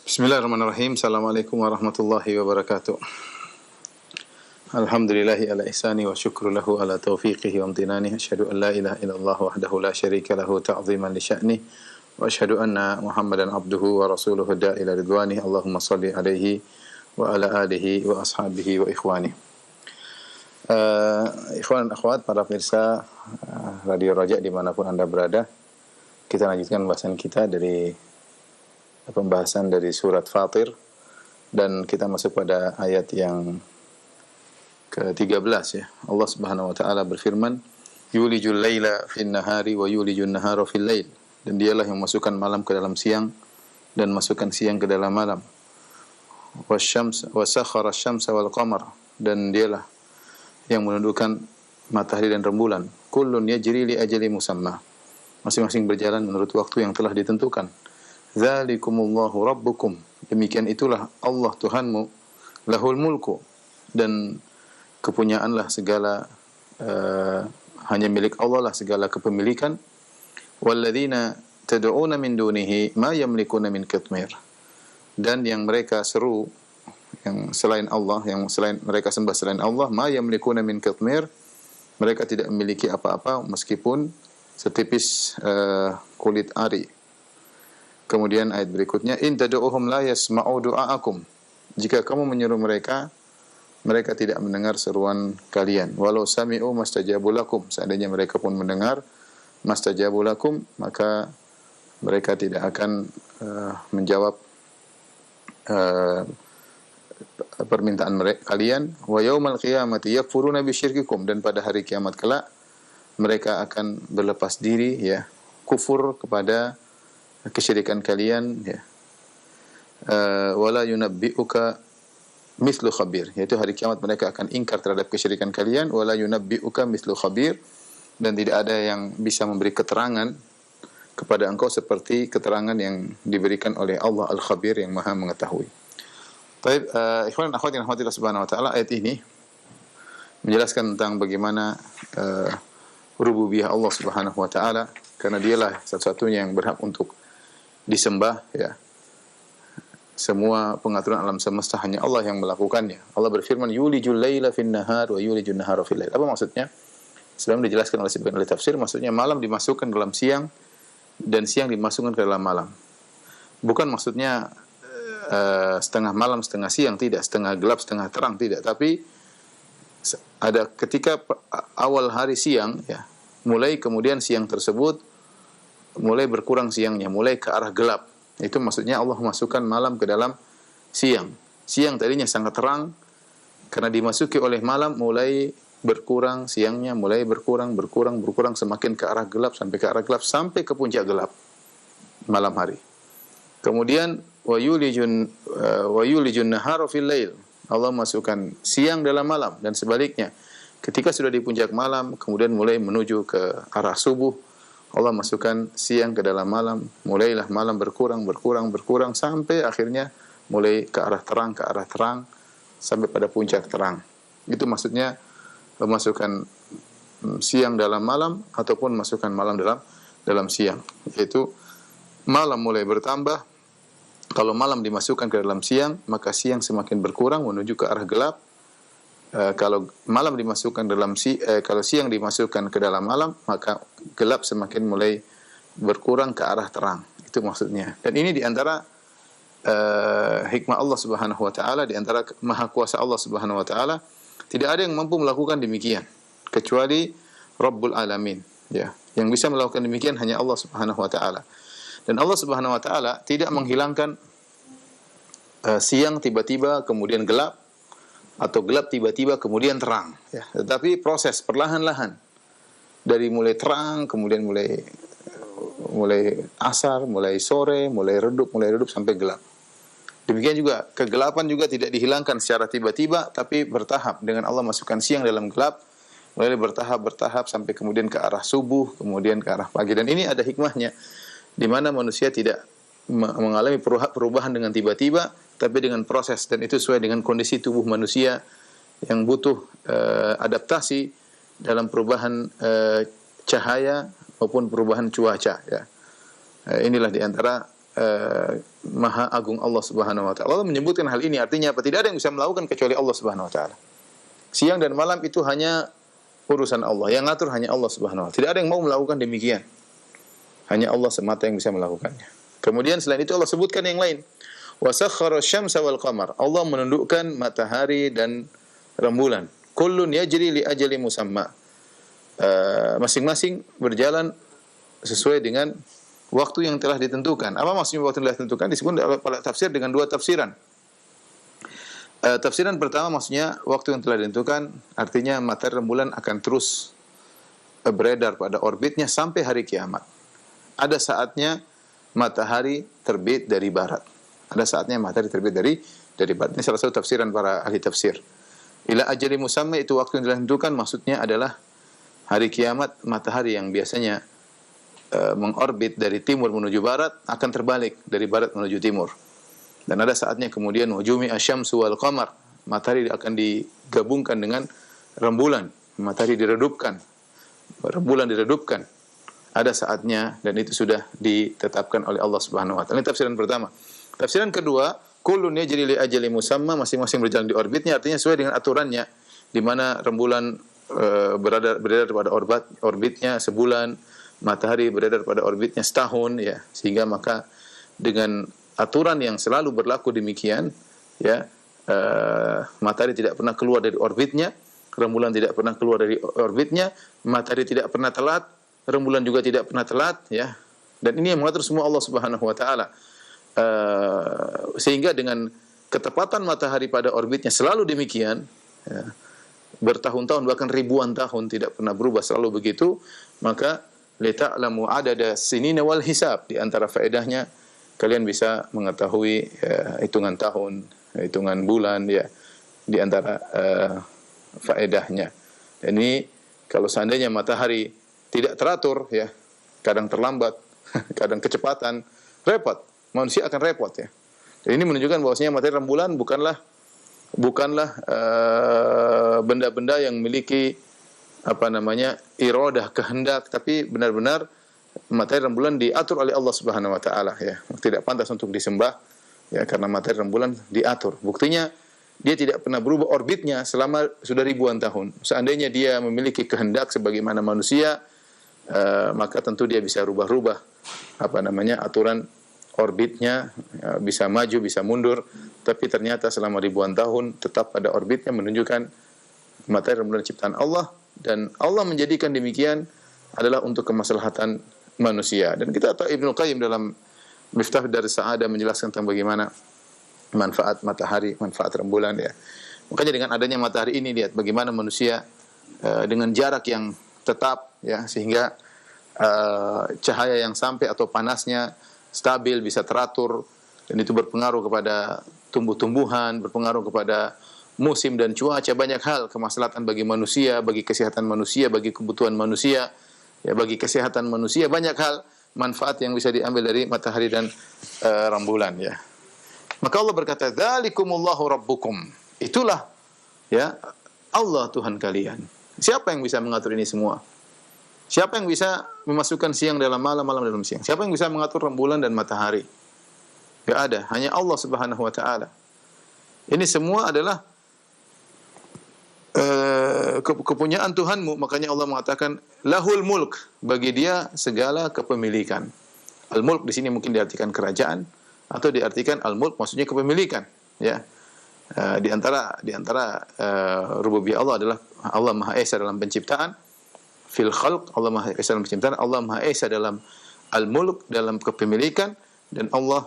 Bismillahirrahmanirrahim. Assalamualaikum warahmatullahi wabarakatuh. Alhamdulillahi ala ihsani wa syukru lahu ala taufiqihi wa amtinani. Asyhadu an la ilaha illallah wahdahu la syarika lahu ta'ziman li sya'ni. Wa asyhadu anna Muhammadan abduhu wa rasuluhu da'ila ridwani. Allahumma salli alaihi wa ala alihi wa ashabihi wa ikhwani. Ikhwan dan akhwat, para pemirsa Radio Raja dimanapun Anda berada, kita lanjutkan bahasan kita dari pembahasan dari surat Fatir, dan kita masuk pada ayat yang ke-13 ya. Allah Subhanahu wa taala berfirman, yulijul laila fin nahari wa yulijun nahara fil lail. Dan dialah yang masukkan malam ke dalam siang dan masukkan siang ke dalam malam. Wasyams wa sakhara asy-syamsa wal qamar. Dan dialah yang menundukkan matahari dan rembulan. Kullun yajri li ajali musamma. Masing-masing berjalan menurut waktu yang telah ditentukan. Dzalikumullahu rabbukum. Demikian itulah Allah Tuhanmu, lahul mulku, dan kepunyaanlah segala hanya milik Allah lah segala kepemilikan. Walladzina tad'una min dunihi ma yamlikuna min qitmir. Dan yang mereka seru, yang selain Allah, yang selain mereka sembah selain Allah, ma yamlikuna min qitmir, mereka tidak memiliki apa-apa meskipun setipis kulit ari. Kemudian ayat berikutnya, in tad'uhum la yasma'u du'aakum. Jika kamu menyeru mereka, mereka tidak mendengar seruan kalian. Walau sami'u mastajabu lakum. Seandainya mereka pun mendengar mastajabu lakum, maka mereka tidak akan menjawab permintaan mereka kalian. Wa yaumal qiyamati yakfuruna bisyirkikum. Dan pada hari kiamat kelak mereka akan berlepas diri ya, kufur kepada kesyirikan kalian ya. Wala yunabbi'uka mislu khabir, yaitu hari kiamat mereka akan ingkar terhadap kesyirikan kalian. Wala yunabbi'uka mislu khabir, dan tidak ada yang bisa memberi keterangan kepada engkau seperti keterangan yang diberikan oleh Allah Al-Khabir yang Maha mengetahui. Baik, ikhwan dan akhwat yang dirahmati Allah Subhanahu wa taala, ayat ini menjelaskan tentang bagaimana rububiyah Allah Subhanahu wa taala, karena dialah satu-satunya yang berhak untuk disembah ya. Semua pengaturan alam semesta hanya Allah yang melakukannya. Allah berfirman, yulijul laila fin nahar wa yulijun nahara fil lail. Apa maksudnya? Sebelum dijelaskan oleh sebagian ahli tafsir, maksudnya malam dimasukkan dalam siang dan siang dimasukkan ke dalam malam. Bukan maksudnya setengah malam setengah siang, tidak, setengah gelap setengah terang, tidak, tapi ada ketika awal hari siang ya, mulai kemudian siang tersebut mulai berkurang siangnya, mulai ke arah gelap. Itu maksudnya Allah masukkan malam ke dalam siang. Siang tadinya sangat terang, karena dimasuki oleh malam mulai berkurang siangnya, mulai berkurang semakin ke arah gelap, sampai ke arah gelap, sampai ke puncak gelap malam hari. Kemudian wa yulijun nahara fil lail. Allah masukkan siang dalam malam, dan sebaliknya. Ketika sudah di puncak malam, kemudian mulai menuju ke arah subuh, Allah masukkan siang ke dalam malam, mulailah malam berkurang sampai akhirnya mulai ke arah terang sampai pada puncak terang. Itu maksudnya memasukkan siang dalam malam ataupun masukkan malam dalam siang, yaitu malam mulai bertambah. Kalau malam dimasukkan ke dalam siang, maka siang semakin berkurang menuju ke arah gelap. Kalau malam dimasukkan kalau siang dimasukkan ke dalam malam, maka gelap semakin mulai berkurang ke arah terang. Itu maksudnya. Dan ini diantara hikmah Allah Subhanahu wa taala, diantara maha kuasa Allah Subhanahu wa taala. Tidak ada yang mampu melakukan demikian kecuali Rabbul Alamin ya. Yang bisa melakukan demikian hanya Allah Subhanahu wa taala. Dan Allah Subhanahu wa taala tidak menghilangkan siang tiba-tiba kemudian gelap, atau gelap tiba-tiba kemudian terang ya. Tetapi proses perlahan-lahan, dari mulai terang kemudian mulai asar, mulai sore, mulai redup sampai gelap. Demikian juga kegelapan juga tidak dihilangkan secara tiba-tiba, tapi bertahap. Dengan Allah masukkan siang dalam gelap, mulai bertahap sampai kemudian ke arah subuh, kemudian ke arah pagi. Dan ini ada hikmahnya, di mana manusia tidak mengalami perubahan dengan tiba-tiba, tapi dengan proses, dan itu sesuai dengan kondisi tubuh manusia yang butuh adaptasi dalam perubahan cahaya maupun perubahan cuaca ya. Inilah diantara Maha Agung Allah Subhanahu wa taala. Allah menyebutkan hal ini artinya apa? Tidak ada yang bisa melakukan kecuali Allah Subhanahu wa taala. Siang dan malam itu hanya urusan Allah. Yang ngatur hanya Allah Subhanahu wa taala. Tidak ada yang mau melakukan demikian. Hanya Allah semata yang bisa melakukannya. Kemudian selain itu Allah sebutkan yang lain. Wa sakhkhara asy-syamsa wal qamar. Allah menundukkan matahari dan rembulan. Kullun yajri li ajali musamma. Masing-masing berjalan sesuai dengan waktu yang telah ditentukan. Apa maksudnya waktu yang telah ditentukan? Disebut pada tafsir dengan dua tafsiran. Tafsiran pertama maksudnya waktu yang telah ditentukan, artinya matahari rembulan akan terus beredar pada orbitnya sampai hari kiamat. Ada saatnya matahari terbit dari barat. Ada saatnya matahari terbit dari barat. Ini salah satu tafsiran para ahli tafsir. Ila ajali musamma itu waktu yang telah ditentukan maksudnya adalah hari kiamat, matahari yang biasanya mengorbit dari timur menuju barat akan terbalik dari barat menuju timur. Dan ada saatnya kemudian wajumi asyamsu wal qamar, matahari akan digabungkan dengan rembulan, matahari diredupkan, rembulan diredupkan. Ada saatnya dan itu sudah ditetapkan oleh Allah Subhanahu wa taala. Ini tafsiran pertama. Tafsiran kedua, kullun yajri li ajali musamma, masing-masing berjalan di orbitnya, artinya sesuai dengan aturannya, di mana rembulan beredar pada orbitnya sebulan, matahari beredar pada orbitnya setahun, ya, sehingga maka dengan aturan yang selalu berlaku demikian, ya, matahari tidak pernah keluar dari orbitnya, rembulan tidak pernah keluar dari orbitnya, matahari tidak pernah telat, rembulan juga tidak pernah telat, ya, dan ini yang mengatur semua Allah Subhanahu wa taala. Sehingga dengan ketepatan matahari pada orbitnya selalu demikian, ya, bertahun-tahun bahkan ribuan tahun tidak pernah berubah, selalu begitu, maka lita'lamu adada sinina wal hisab, di antara faedahnya kalian bisa mengetahui hitungan tahun, hitungan bulan, ya, di antara faedahnya. Dan ini kalau seandainya matahari tidak teratur, ya, kadang terlambat, kadang kecepatan, repot. Manusia akan repot, ya. Dan ini menunjukkan bahwasanya matahari rembulan bukanlah benda-benda yang memiliki iradah, kehendak, tapi benar-benar matahari rembulan diatur oleh Allah Subhanahu wa taala, ya. Tidak pantas untuk disembah, ya, karena matahari rembulan diatur. Buktinya dia tidak pernah berubah orbitnya selama sudah ribuan tahun. Seandainya dia memiliki kehendak sebagaimana manusia, maka tentu dia bisa rubah-rubah aturan orbitnya, ya, bisa maju, bisa mundur, tapi ternyata selama ribuan tahun tetap pada orbitnya, menunjukkan matahari rembulan ciptaan Allah, dan Allah menjadikan demikian adalah untuk kemaslahatan manusia. Dan kita tahu Ibnu Qayyim dalam Miftah Darus Sa'adah menjelaskan tentang bagaimana manfaat matahari, manfaat rembulan, ya. Makanya dengan adanya matahari ini, lihat bagaimana manusia dengan jarak yang tetap, ya, sehingga cahaya yang sampai atau panasnya stabil, bisa teratur, dan itu berpengaruh kepada tumbuh-tumbuhan, berpengaruh kepada musim dan cuaca, banyak hal, kemaslahatan bagi manusia, bagi kesehatan manusia, bagi kebutuhan manusia, ya, bagi kesehatan manusia, banyak hal manfaat yang bisa diambil dari matahari dan rembulan, ya. Maka Allah berkata, "Dzalikumullahu rabbukum." Itulah, ya, Allah Tuhan kalian. Siapa yang bisa mengatur ini semua? Siapa yang bisa memasukkan siang dalam malam, malam dalam siang? Siapa yang bisa mengatur rembulan dan matahari? Tidak ada, hanya Allah Subhanahu wa taala. Ini semua adalah kepunyaan Tuhanmu. Makanya Allah mengatakan lahul mulk, bagi dia segala kepemilikan. Al-mulk di sini mungkin diartikan kerajaan, atau diartikan al-mulk maksudnya kepemilikan, ya. Di antara rububiyah Allah adalah Allah Maha Esa dalam penciptaan, fil khalq, Allah Maha Esa dalam penciptaan, Allah Maha Esa dalam al-mulk, dalam kepemilikan, dan Allah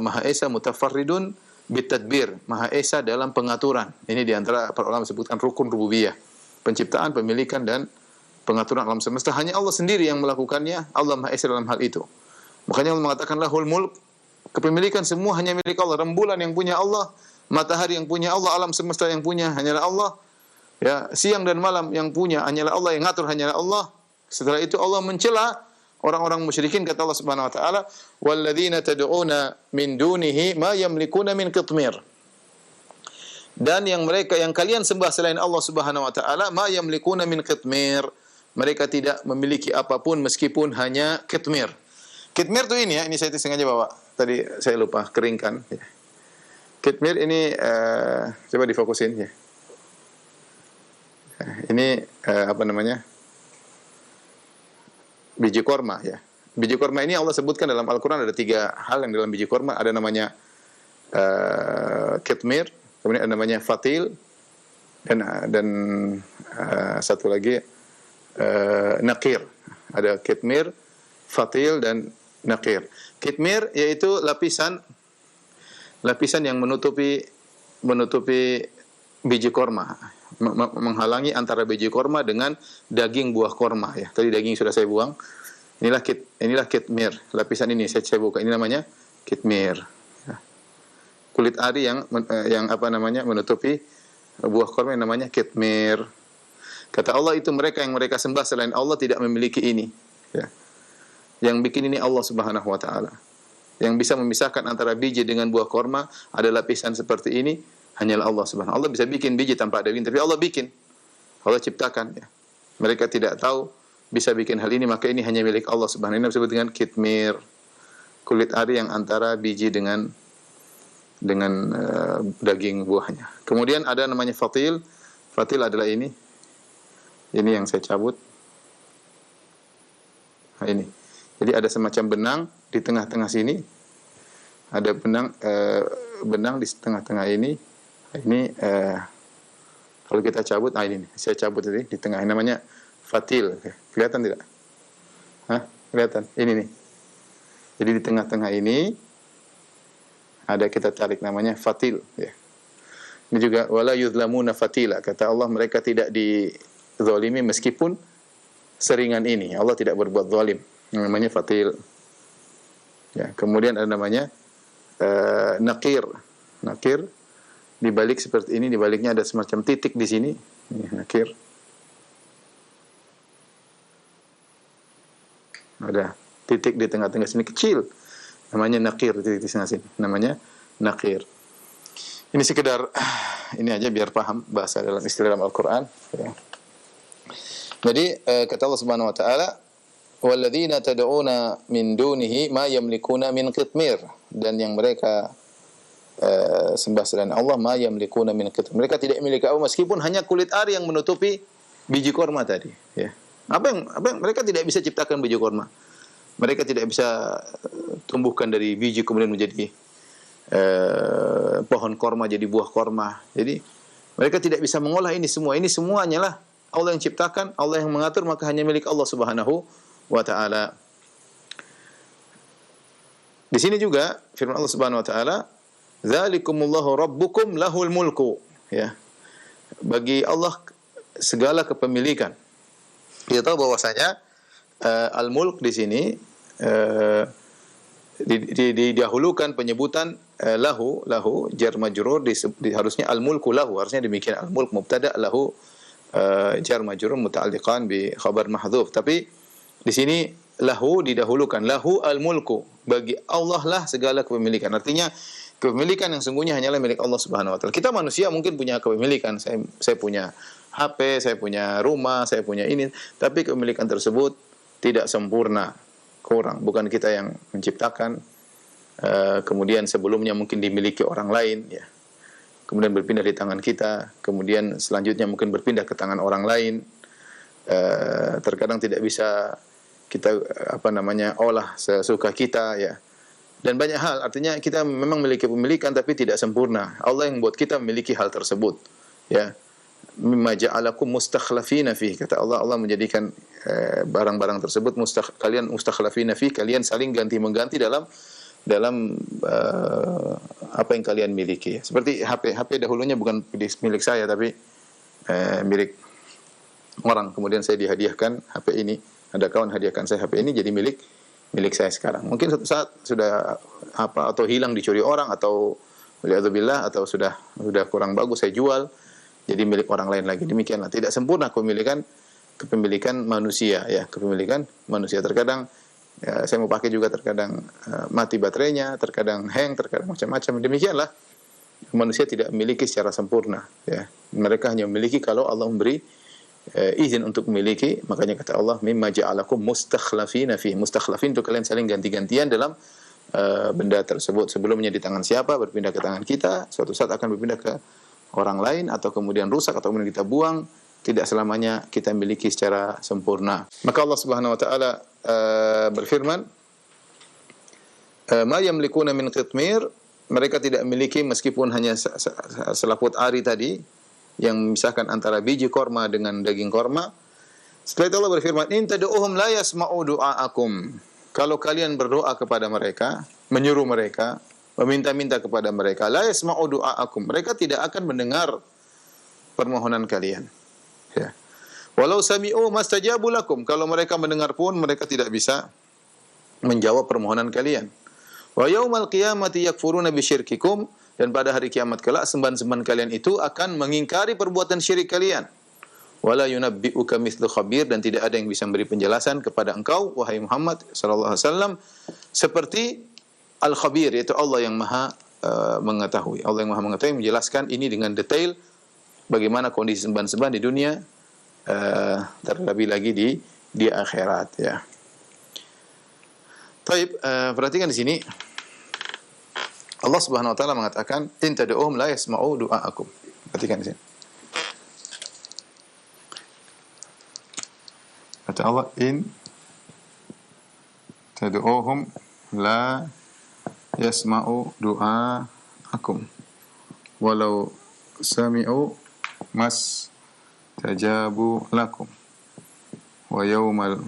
Maha Esa mutafarridun bitadbir, Maha Esa dalam pengaturan. Ini di antara para ulama sebutkan rukun rububiyah, penciptaan, pemilikan, dan pengaturan alam semesta. Hanya Allah sendiri yang melakukannya, Allah Maha Esa dalam hal itu. Makanya Allah mengatakan lahul mulk, kepemilikan semua hanya milik Allah. Rembulan yang punya Allah, matahari yang punya Allah, alam semesta yang punya hanyalah Allah, ya, siang dan malam yang punya hanyalah Allah, yang ngatur hanyalah Allah. Setelah itu Allah mencela orang-orang musyrikin, kata Allah Subhanahu wa taala, "Walladzina tad'una min dunihi ma yamlikuna min qitmir." Dan yang kalian sembah selain Allah Subhanahu wa taala, ma yamlikuna min qitmir. Mereka tidak memiliki apapun meskipun hanya qitmir. Kitmir tuh ini ya, ini saya sengaja bawa. Tadi saya lupa keringkan. Ya. Kitmir ini coba difokusin ya. Ini apa namanya? Biji korma ya. Biji korma ini Allah sebutkan dalam Al-Quran ada 3 hal yang dalam biji korma. Ada namanya kitmir, kemudian ada namanya fatil, dan satu lagi naqir. Ada kitmir, fatil, dan naqir. Kitmir yaitu lapisan yang menutupi biji korma, menghalangi antara biji korma dengan daging buah korma ya. Tadi daging sudah saya buang. Inilah kitmir. Lapisan ini saya buka. Ini namanya kitmir. Ya. Kulit ari yang apa namanya menutupi buah korma yang namanya kitmir. Kata Allah itu mereka sembah selain Allah tidak memiliki ini. Ya. Yang bikin ini Allah Subhanahu wa taala. Yang bisa memisahkan antara biji dengan buah korma ada lapisan seperti ini hanyalah Allah Subhanahu. Allah bisa bikin biji tanpa ada biji, tapi Allah bikin. Allah ciptakan ya. Mereka tidak tahu bisa bikin hal ini, maka ini hanya milik Allah Subhanahu. Ini disebut dengan kitmir. Kulit ari yang antara biji dengan daging buahnya. Kemudian ada namanya fatil. Fatil adalah ini. Ini yang saya cabut. Nah, ini. Jadi ada semacam benang di tengah-tengah sini. Ada benang di tengah-tengah ini. Ini kalau kita cabut, ini saya cabut tadi di tengah. Ini namanya fatil. Kelihatan tidak? Hah? Kelihatan? Ini nih. Jadi di tengah-tengah ini ada kita tarik namanya fatil. Ya. Ini juga wala yuzlamuna fatila. Kata Allah mereka tidak dizalimi meskipun seringan ini. Allah tidak berbuat zalim. Namanya fatil. Ya, kemudian ada namanya naqir. Naqir di balik seperti ini, di baliknya ada semacam titik di sini. Ini naqir. Ada titik di tengah-tengah sini kecil. Namanya naqir, titik di tengah sini. Namanya naqir. Ini sekedar ini aja biar paham bahasa dalam istilah dalam Al-Qur'an, ya. Jadi kata Allah Subhanahu wa taala, "Walladzina tad'una min dunihi ma yamlikuna min qitmir." Dan yang mereka sembah selain Allah ma yamlikuna min qitmir. Mereka tidak memiliki apa meskipun hanya kulit ari yang menutupi biji korma tadi, ya. Apa yang mereka tidak bisa ciptakan biji korma. Mereka tidak bisa tumbuhkan dari biji kemudian menjadi pohon korma jadi buah korma. Jadi mereka tidak bisa mengolah ini semua. Ini semua hanyalah Allah yang ciptakan, Allah yang mengatur, maka hanya milik Allah Subhanahu wa taala. Di sini juga firman Allah Subhanahu wa taala, "Dzalikumullahu rabbukum lahul mulku." Ya. Bagi Allah segala kepemilikan. Kita tahu bahwasanya al-mulk di sini didahulukan penyebutan lahu jar majrur harusnya al-mulku lahu, harusnya demikian, al-mulk mubtada lahu jar majrur muta'alliqan bi khabar mahdhuf. Tapi di sini lahu didahulukan, lahu al-mulku, bagi Allah lah segala kepemilikan. Artinya kepemilikan yang sungguhnya hanyalah milik Allah Subhanahu wa taala. Kita manusia mungkin punya kepemilikan, saya punya HP, saya punya rumah, saya punya ini, tapi kepemilikan tersebut tidak sempurna, kurang. Bukan kita yang menciptakan. Kemudian sebelumnya mungkin dimiliki orang lain, ya. Kemudian berpindah di tangan kita, kemudian selanjutnya mungkin berpindah ke tangan orang lain. Terkadang tidak bisa kita olah sesuka kita, ya. Dan banyak hal, artinya kita memang memiliki pemilikan tapi tidak sempurna. Allah yang buat kita memiliki hal tersebut, ya. Mimma ja'alakum mustakhlafina fihi, kata Allah, Allah menjadikan barang-barang tersebut kalian mustakhlafina fihi, kalian saling ganti-mengganti dalam apa yang kalian miliki. Seperti HP dahulunya bukan milik saya tapi milik orang. Kemudian saya dihadiahkan HP ini. Ada kawan hadiahkan saya HP ini jadi milik saya sekarang. Mungkin suatu saat sudah atau hilang dicuri orang atau waliyadzubillah atau sudah kurang bagus saya jual jadi milik orang lain lagi. Demikianlah, tidak sempurna kepemilikan manusia, ya. Kepemilikan manusia terkadang saya mau pakai juga terkadang mati baterainya, terkadang hang, terkadang macam-macam. Demikianlah manusia tidak memiliki secara sempurna, ya. Mereka hanya memiliki kalau Allah memberi izin untuk memiliki. Makanya kata Allah, mimma ja'alakum mustakhlafina fi. Mustakhlafin itu kalian saling ganti-gantian dalam benda tersebut. Sebelumnya di tangan siapa, berpindah ke tangan kita, suatu saat akan berpindah ke orang lain, atau kemudian rusak, atau kemudian kita buang. Tidak selamanya kita miliki secara sempurna. Maka Allah Subhanahu wa taala berfirman, ma yamlikuna min qitmir, mereka tidak memiliki meskipun hanya selaput ari tadi yang memisahkan antara biji korma dengan daging korma. Setelah itu Allah berfirman, in tad'uhum la yasma'u du'aakum. Kalau kalian berdoa kepada mereka, menyuruh mereka, meminta-minta kepada mereka, la yasma'u du'aakum, mereka tidak akan mendengar permohonan kalian. Ya. Walau sami'u mastajabu lakum, kalau mereka mendengar pun mereka tidak bisa menjawab permohonan kalian. Wa yaumal qiyamati yakfuruna bisyirkikum, dan pada hari kiamat kelak sembahan-sembahan kalian itu akan mengingkari perbuatan syirik kalian. Wala yunabbi'uka mithlu khabir, dan tidak ada yang bisa memberi penjelasan kepada engkau wahai Muhammad sallallahu alaihi wasallam seperti al-khabir, yaitu Allah yang Maha mengetahui. Allah yang Maha mengetahui menjelaskan ini dengan detail bagaimana kondisi sembahan-sembahan di dunia, terlebih lagi di akhirat, ya. Taib, perhatikan di sini Allah Subhanahu wa taala mengatakan, in tad'uhum la yasma'u du'aakum. Perhatikan di sini. Kata Allah, in tad'uhum la yasma'u du'aakum walau sami'u mas tajabu lakum wa yaumal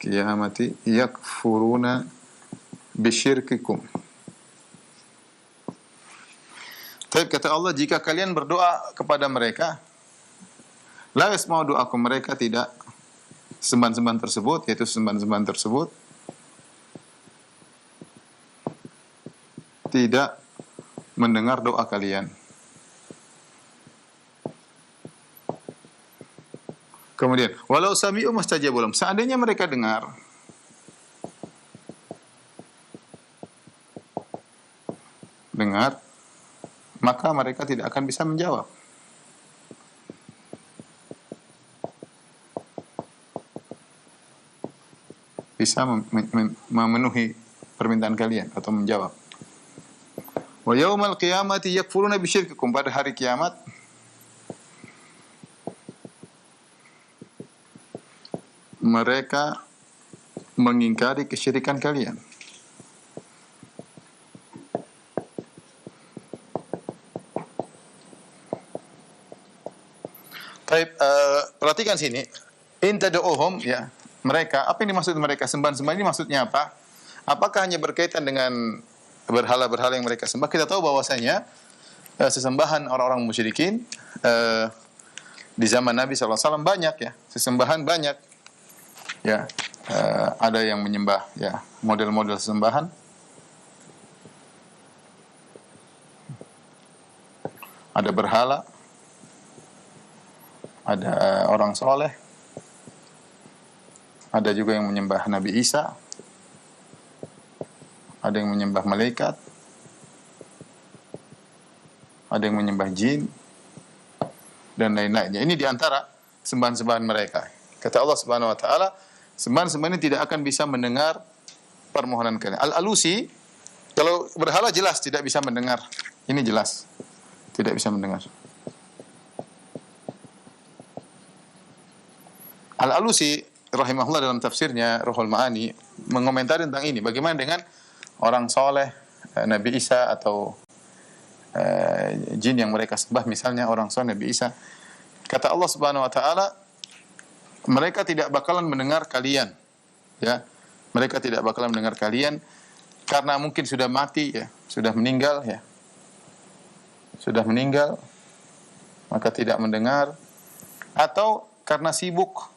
qiyamati yakfuruna bisyirkikum. Tapi kata Allah, jika kalian berdoa kepada mereka, la yasma'u du'aakum, mereka tidak, sembahan-sembahan tersebut, yaitu sembahan-sembahan tersebut tidak mendengar doa kalian. Kemudian, walau sami'u mastajabu lahum, seandainya mereka dengar, maka mereka tidak akan bisa menjawab. Bisa memenuhi permintaan kalian atau menjawab. Wa yaumal qiyamati yakfuruna bisyirkikum, pada hari kiamat mereka mengingkari kesyirikan kalian. Baik, perhatikan sini. In tad'uhum, ya, mereka, apa yang dimaksud mereka? Sembahan-sembahan ini maksudnya apa? Apakah hanya berkaitan dengan berhala-berhala yang mereka sembah? Kita tahu bahwasanya sesembahan orang-orang musyrikin di zaman Nabi SAW banyak, ya, sesembahan banyak, ya. Ada yang menyembah, ya, model-model sesembahan. Ada berhala, ada orang soleh, ada juga yang menyembah Nabi Isa, ada yang menyembah malaikat, ada yang menyembah jin, dan lain-lainnya. Ini diantara sembahan-sembahan mereka. Kata Allah Subhanahu wa taala, sembahan-sembahan ini tidak akan bisa mendengar permohonan kalian. Al-Alusi, kalau berhala jelas tidak bisa mendengar. Ini jelas tidak bisa mendengar. Al-Alusi rahimahullah dalam tafsirnya Ruhul Ma'ani mengomentari tentang ini. Bagaimana dengan orang soleh, Nabi Isa, atau jin yang mereka sembah, misalnya orang soleh Nabi Isa. Kata Allah Subhanahu wa taala, mereka tidak bakalan mendengar kalian, ya. Mereka tidak bakalan mendengar kalian karena mungkin sudah mati, ya, sudah meninggal, ya. Sudah meninggal, maka tidak mendengar, atau karena sibuk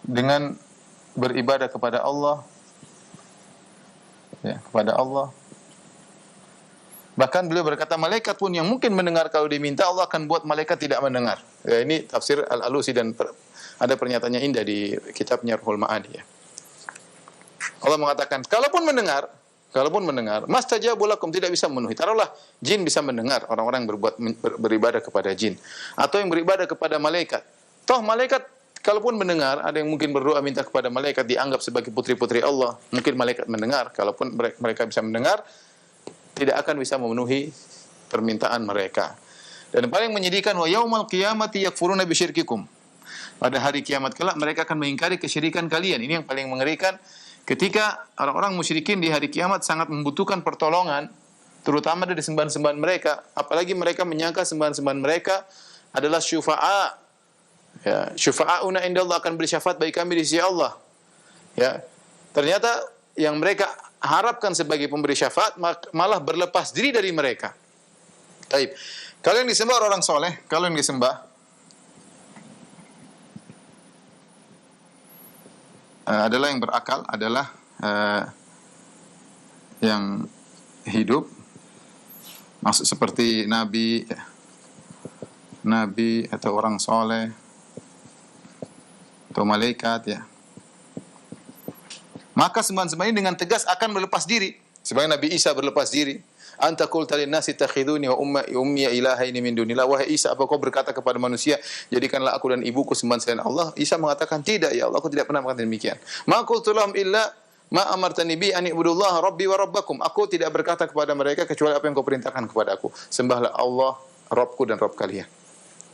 dengan beribadah kepada Allah, ya, kepada Allah. Bahkan beliau berkata, malaikat pun yang mungkin mendengar kalau diminta, Allah akan buat malaikat tidak mendengar. Ya, ini tafsir Al-Alusi, dan ada pernyataannya indah di kitabnya Ruhul Ma'ani, ya. Allah mengatakan, kalaupun mendengar, kalaupun mendengar, mastajabu lakum, tidak bisa memenuhi. Taruhlah jin bisa mendengar, orang-orang yang beribadah kepada jin atau yang beribadah kepada malaikat. Toh malaikat kalaupun mendengar, ada yang mungkin berdoa minta kepada malaikat dianggap sebagai putri-putri Allah. Mungkin malaikat mendengar, kalaupun mereka bisa mendengar, tidak akan bisa memenuhi permintaan mereka. Dan paling menyedihkan, wa yaumal qiyamati yakfuruna bisyirkikum. Pada hari kiamat kelak mereka akan mengingkari kesyirikan kalian. Ini yang paling mengerikan. Ketika orang-orang musyrikin di hari kiamat sangat membutuhkan pertolongan, terutama dari sembahan-sembahan mereka, apalagi mereka menyangka sembahan-sembahan mereka adalah syufa'a. Ya, syufa'auna indallah, akan beri syafaat bagi kami di sisi Allah. Ya. Ternyata yang mereka harapkan sebagai pemberi syafaat malah berlepas diri dari mereka. Baik. Kalau yang disembah orang soleh, kalau yang disembah adalah yang berakal, adalah yang hidup, maksud seperti nabi atau orang soleh atau malaikat, ya. Maka sembahan-sembahan ini dengan tegas akan berlepas diri. Sebagaimana Nabi Isa berlepas diri. Anta qulta lin-nasi takhiduni wa ummi ilahaini min dunillah. Wahai Isa, apa kau berkata kepada manusia, jadikanlah aku dan ibuku sembahan selain Allah? Isa mengatakan, tidak ya Allah, aku tidak pernah mengatakan demikian. Ma qultu lahum illa ma amartani bi an ibudullaha rabbi wa rabbakum. Aku tidak berkata kepada mereka kecuali apa yang kau perintahkan kepada aku. Sembahlah Allah, Rabbku dan Rabb kalian.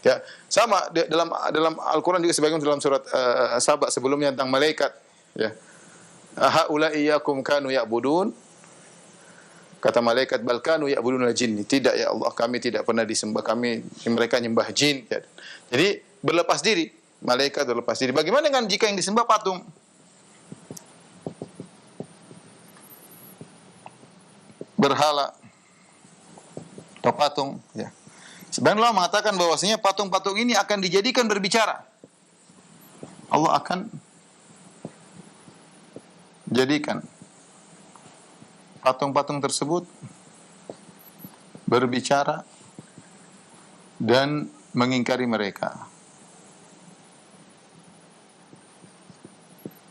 Ya, sama dalam Al-Qur'an juga sebagian dalam surat Saba sebelumnya tentang malaikat, ya. Haula iyyakum kanu ya'budun. Kata malaikat, bal kanu ya'budunal jinni. Tidak ya Allah, kami tidak pernah disembah, mereka nyembah jin. Ya. Jadi berlepas diri, malaikat berlepas diri. Bagaimana dengan jika yang disembah patung? Berhala atau patung, ya. Sebenarnya Allah mengatakan bahwasanya patung-patung ini akan dijadikan berbicara. Allah akan jadikan patung-patung tersebut berbicara dan mengingkari mereka.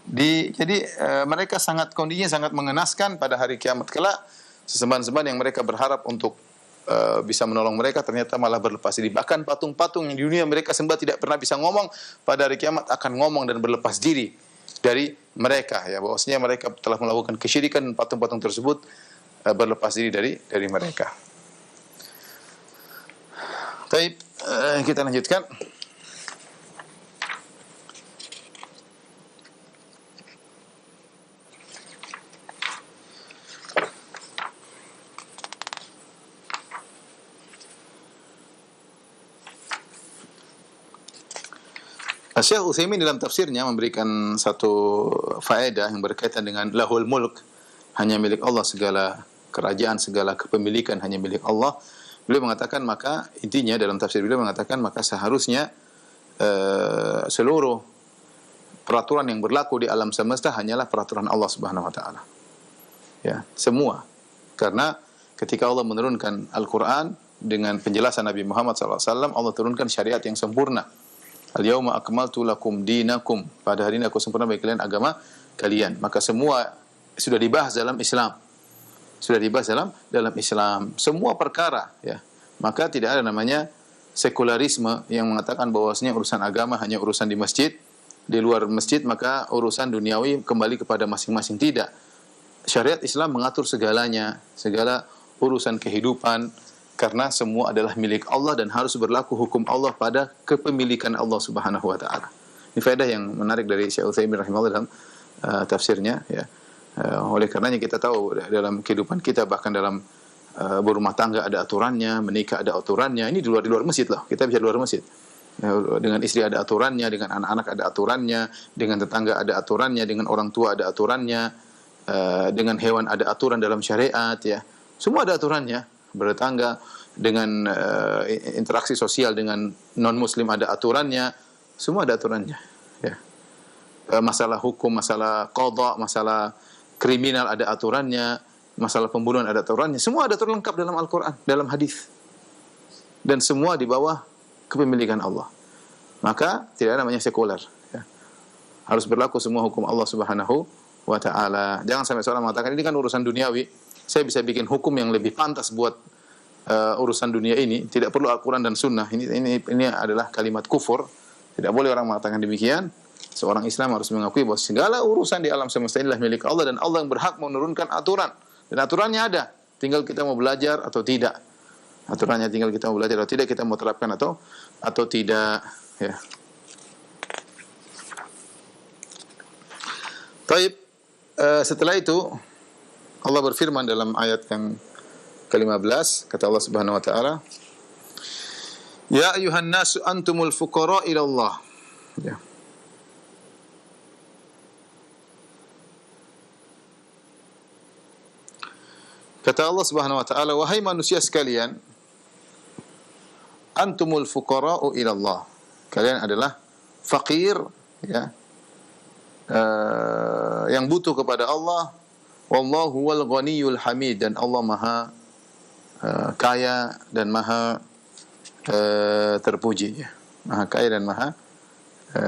Jadi mereka kondisinya sangat mengenaskan pada hari kiamat kelak. Sesembahan-sembahan yang mereka berharap untuk bisa menolong mereka ternyata malah berlepas diri. Bahkan patung-patung yang di dunia mereka sembah tidak pernah bisa ngomong, pada hari kiamat akan ngomong dan berlepas diri dari mereka, ya, bahwasanya mereka telah melakukan kesyirikan dan patung-patung tersebut berlepas diri dari mereka. Baik, kita lanjutkan. Syekh Utsaimin dalam tafsirnya memberikan satu faedah yang berkaitan dengan lahul mulk, hanya milik Allah segala kerajaan, segala kepemilikan hanya milik Allah. Beliau mengatakan, maka intinya dalam tafsir beliau mengatakan, maka seharusnya seluruh peraturan yang berlaku di alam semesta hanyalah peraturan Allah Subhanahu wa taala. Ya, semua. Karena ketika Allah menurunkan Al-Qur'an dengan penjelasan Nabi Muhammad SAW, Allah turunkan syariat yang sempurna. Al-yawma akmaltu lakum dinakum. Pada hari ini aku sempurna bagi kalian agama kalian. Maka semua sudah dibahas dalam Islam. Sudah dibahas dalam Islam. Semua perkara, ya. Maka tidak ada namanya sekularisme yang mengatakan bahwasanya urusan agama hanya urusan di masjid. Di luar masjid maka urusan duniawi kembali kepada masing-masing. Tidak. Syariat Islam mengatur segalanya, segala urusan kehidupan, karena semua adalah milik Allah dan harus berlaku hukum Allah pada kepemilikan Allah Subhanahu wa taala. Ini faedah yang menarik dari Syekh Utsaimin rahimahullah dalam tafsirnya, ya. Oleh karenanya kita tahu dalam kehidupan kita, bahkan dalam berumah tangga ada aturannya, menikah ada aturannya. Ini di luar masjid loh. Kita bisa di luar masjid. Dengan istri ada aturannya, dengan anak-anak ada aturannya, dengan tetangga ada aturannya, dengan orang tua ada aturannya, dengan hewan ada aturan dalam syariat, ya. Semua ada aturannya. Bertetangga, dengan interaksi sosial dengan non-muslim ada aturannya, semua ada aturannya, ya. Masalah hukum, masalah qadha, masalah kriminal ada aturannya, masalah pembunuhan ada aturannya, semua ada aturan lengkap dalam Al-Quran, dalam hadis, dan semua di bawah kepemilikan Allah. Maka tidak ada namanya sekuler, ya. Harus berlaku semua hukum Allah Subhanahu wa taala. Jangan sampai seorang mengatakan ini kan urusan duniawi, saya bisa bikin hukum yang lebih pantas buat urusan dunia ini, tidak perlu Al-Qur'an dan Sunnah. Ini adalah kalimat kufur. Tidak boleh orang mengatakan demikian. Seorang Islam harus mengakui bahwa segala urusan di alam semesta inilah milik Allah, dan Allah yang berhak menurunkan aturan. Dan aturannya ada, tinggal kita mau belajar atau tidak. Aturannya tinggal kita mau belajar atau tidak, kita mau terapkan atau tidak, ya. Taib, setelah itu Allah berfirman dalam ayat yang ke-15, kata Allah Subhanahu wa taala, "Ya ayuhan nasu antumul fuqara ila Allah." Ya. Kata Allah Subhanahu wa taala, "Wahai manusia sekalian, antumul fuqara'u ila Allah." Kalian adalah fakir, ya. Yang butuh kepada Allah. Wallahu wal ghaniyul hamid, dan Allah Maha kaya dan Maha terpuji, ya. Maha kaya dan Maha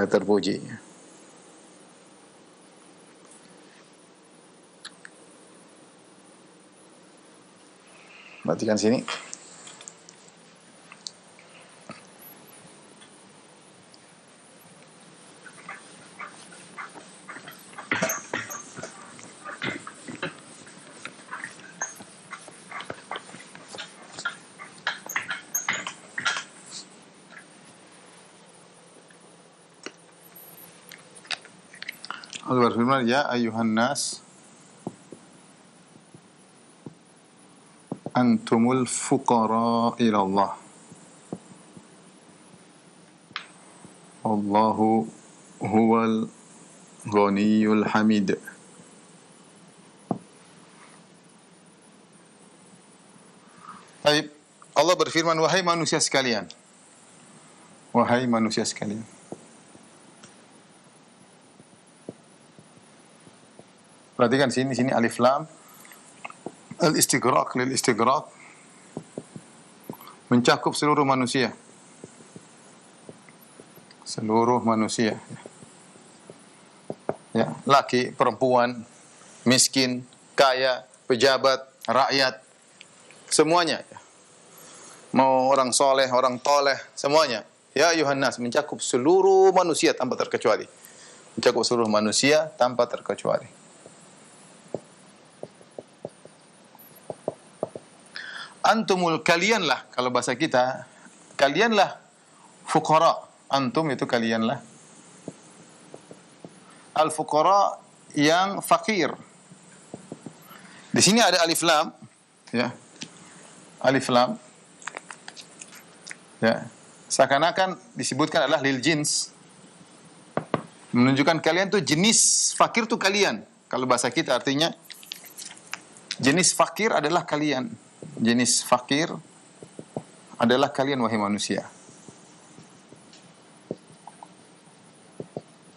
terpuji. Perhatikan sini. Allah berfirman, "Ya ayuhan nas, antumul fuqara ila Allah. Allahu huwal ghaniyul hamid." Baik, Allah berfirman, wahai manusia sekalian. Wahai manusia sekalian. Perhatikan sini alif lam. Al-istighraq lil istighraq, mencakup seluruh manusia. Seluruh manusia. Ya, laki, perempuan, miskin, kaya, pejabat, rakyat, semuanya. Mau orang soleh, orang toleh, semuanya. Ya ayuhan nas, mencakup seluruh manusia tanpa terkecuali. Mencakup seluruh manusia tanpa terkecuali. Antumul, kalianlah, kalau bahasa kita, kalianlah fuqara. Antum itu kalianlah. Al-fuqara yang fakir. Di sini ada alif lam, ya. Alif lam. Ya. Seakan-akan disebutkan adalah lil jins. Menunjukkan kalian tuh jenis fakir tuh kalian. Kalau bahasa kita artinya jenis fakir adalah kalian. Jenis fakir adalah kalian, wahai manusia.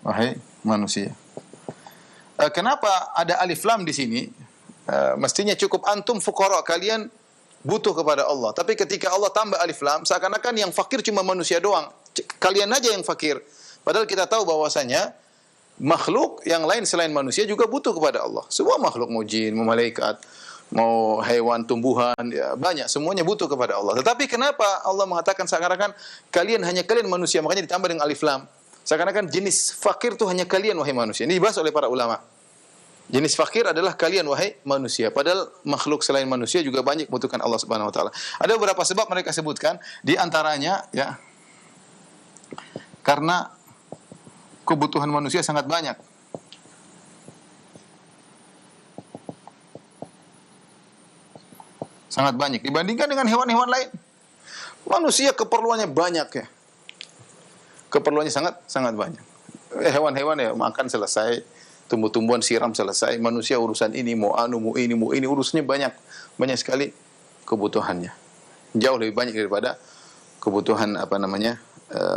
Wahai manusia. Kenapa ada alif lam di sini? Mestinya cukup antum fuqara, kalian butuh kepada Allah. Tapi ketika Allah tambah alif lam, seakan-akan yang fakir cuma manusia doang. Kalian aja yang fakir. Padahal kita tahu bahwasanya makhluk yang lain selain manusia juga butuh kepada Allah. Semua makhluk, mau jin, mau malaikat, mau hewan, tumbuhan, ya, banyak, semuanya butuh kepada Allah. Tetapi kenapa Allah mengatakan seakan-akan kalian hanya kalian manusia, makanya ditambah dengan alif lam. Seakan-akan jenis fakir itu hanya kalian, wahai manusia. Ini dibahas oleh para ulama. Jenis fakir adalah kalian, wahai manusia. Padahal makhluk selain manusia juga banyak membutuhkan Allah Subhanahu wa taala. Ada beberapa sebab mereka sebutkan, di antaranya ya karena kebutuhan manusia sangat banyak. Sangat banyak dibandingkan dengan hewan-hewan lain. Manusia keperluannya banyak, ya. Keperluannya sangat banyak. Hewan-hewan ya makan selesai, tumbuh-tumbuhan siram selesai. Manusia urusan ini, mau ini urusannya banyak sekali kebutuhannya. Jauh lebih banyak daripada kebutuhan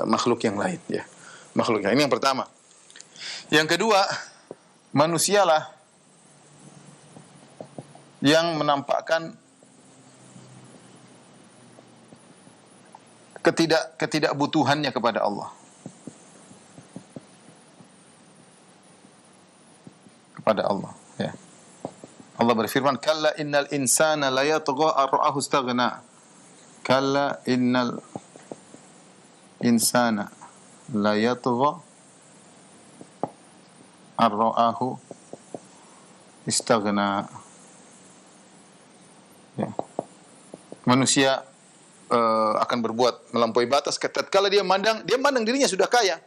makhluk yang lain, ya. Makhluk yang ini yang pertama. Yang kedua, manusialah yang menampakkan ketidakbutuhannya kepada Allah. kepada Allah, ya. Allah berfirman, "Kalla innal insana la yatgha ar-ra'ahu istaghna." Kalla innal insana la yatgha ar-ra'ahu istaghna. Ya. Manusia akan berbuat melampaui batas tatkala dia mandang dirinya sudah kaya.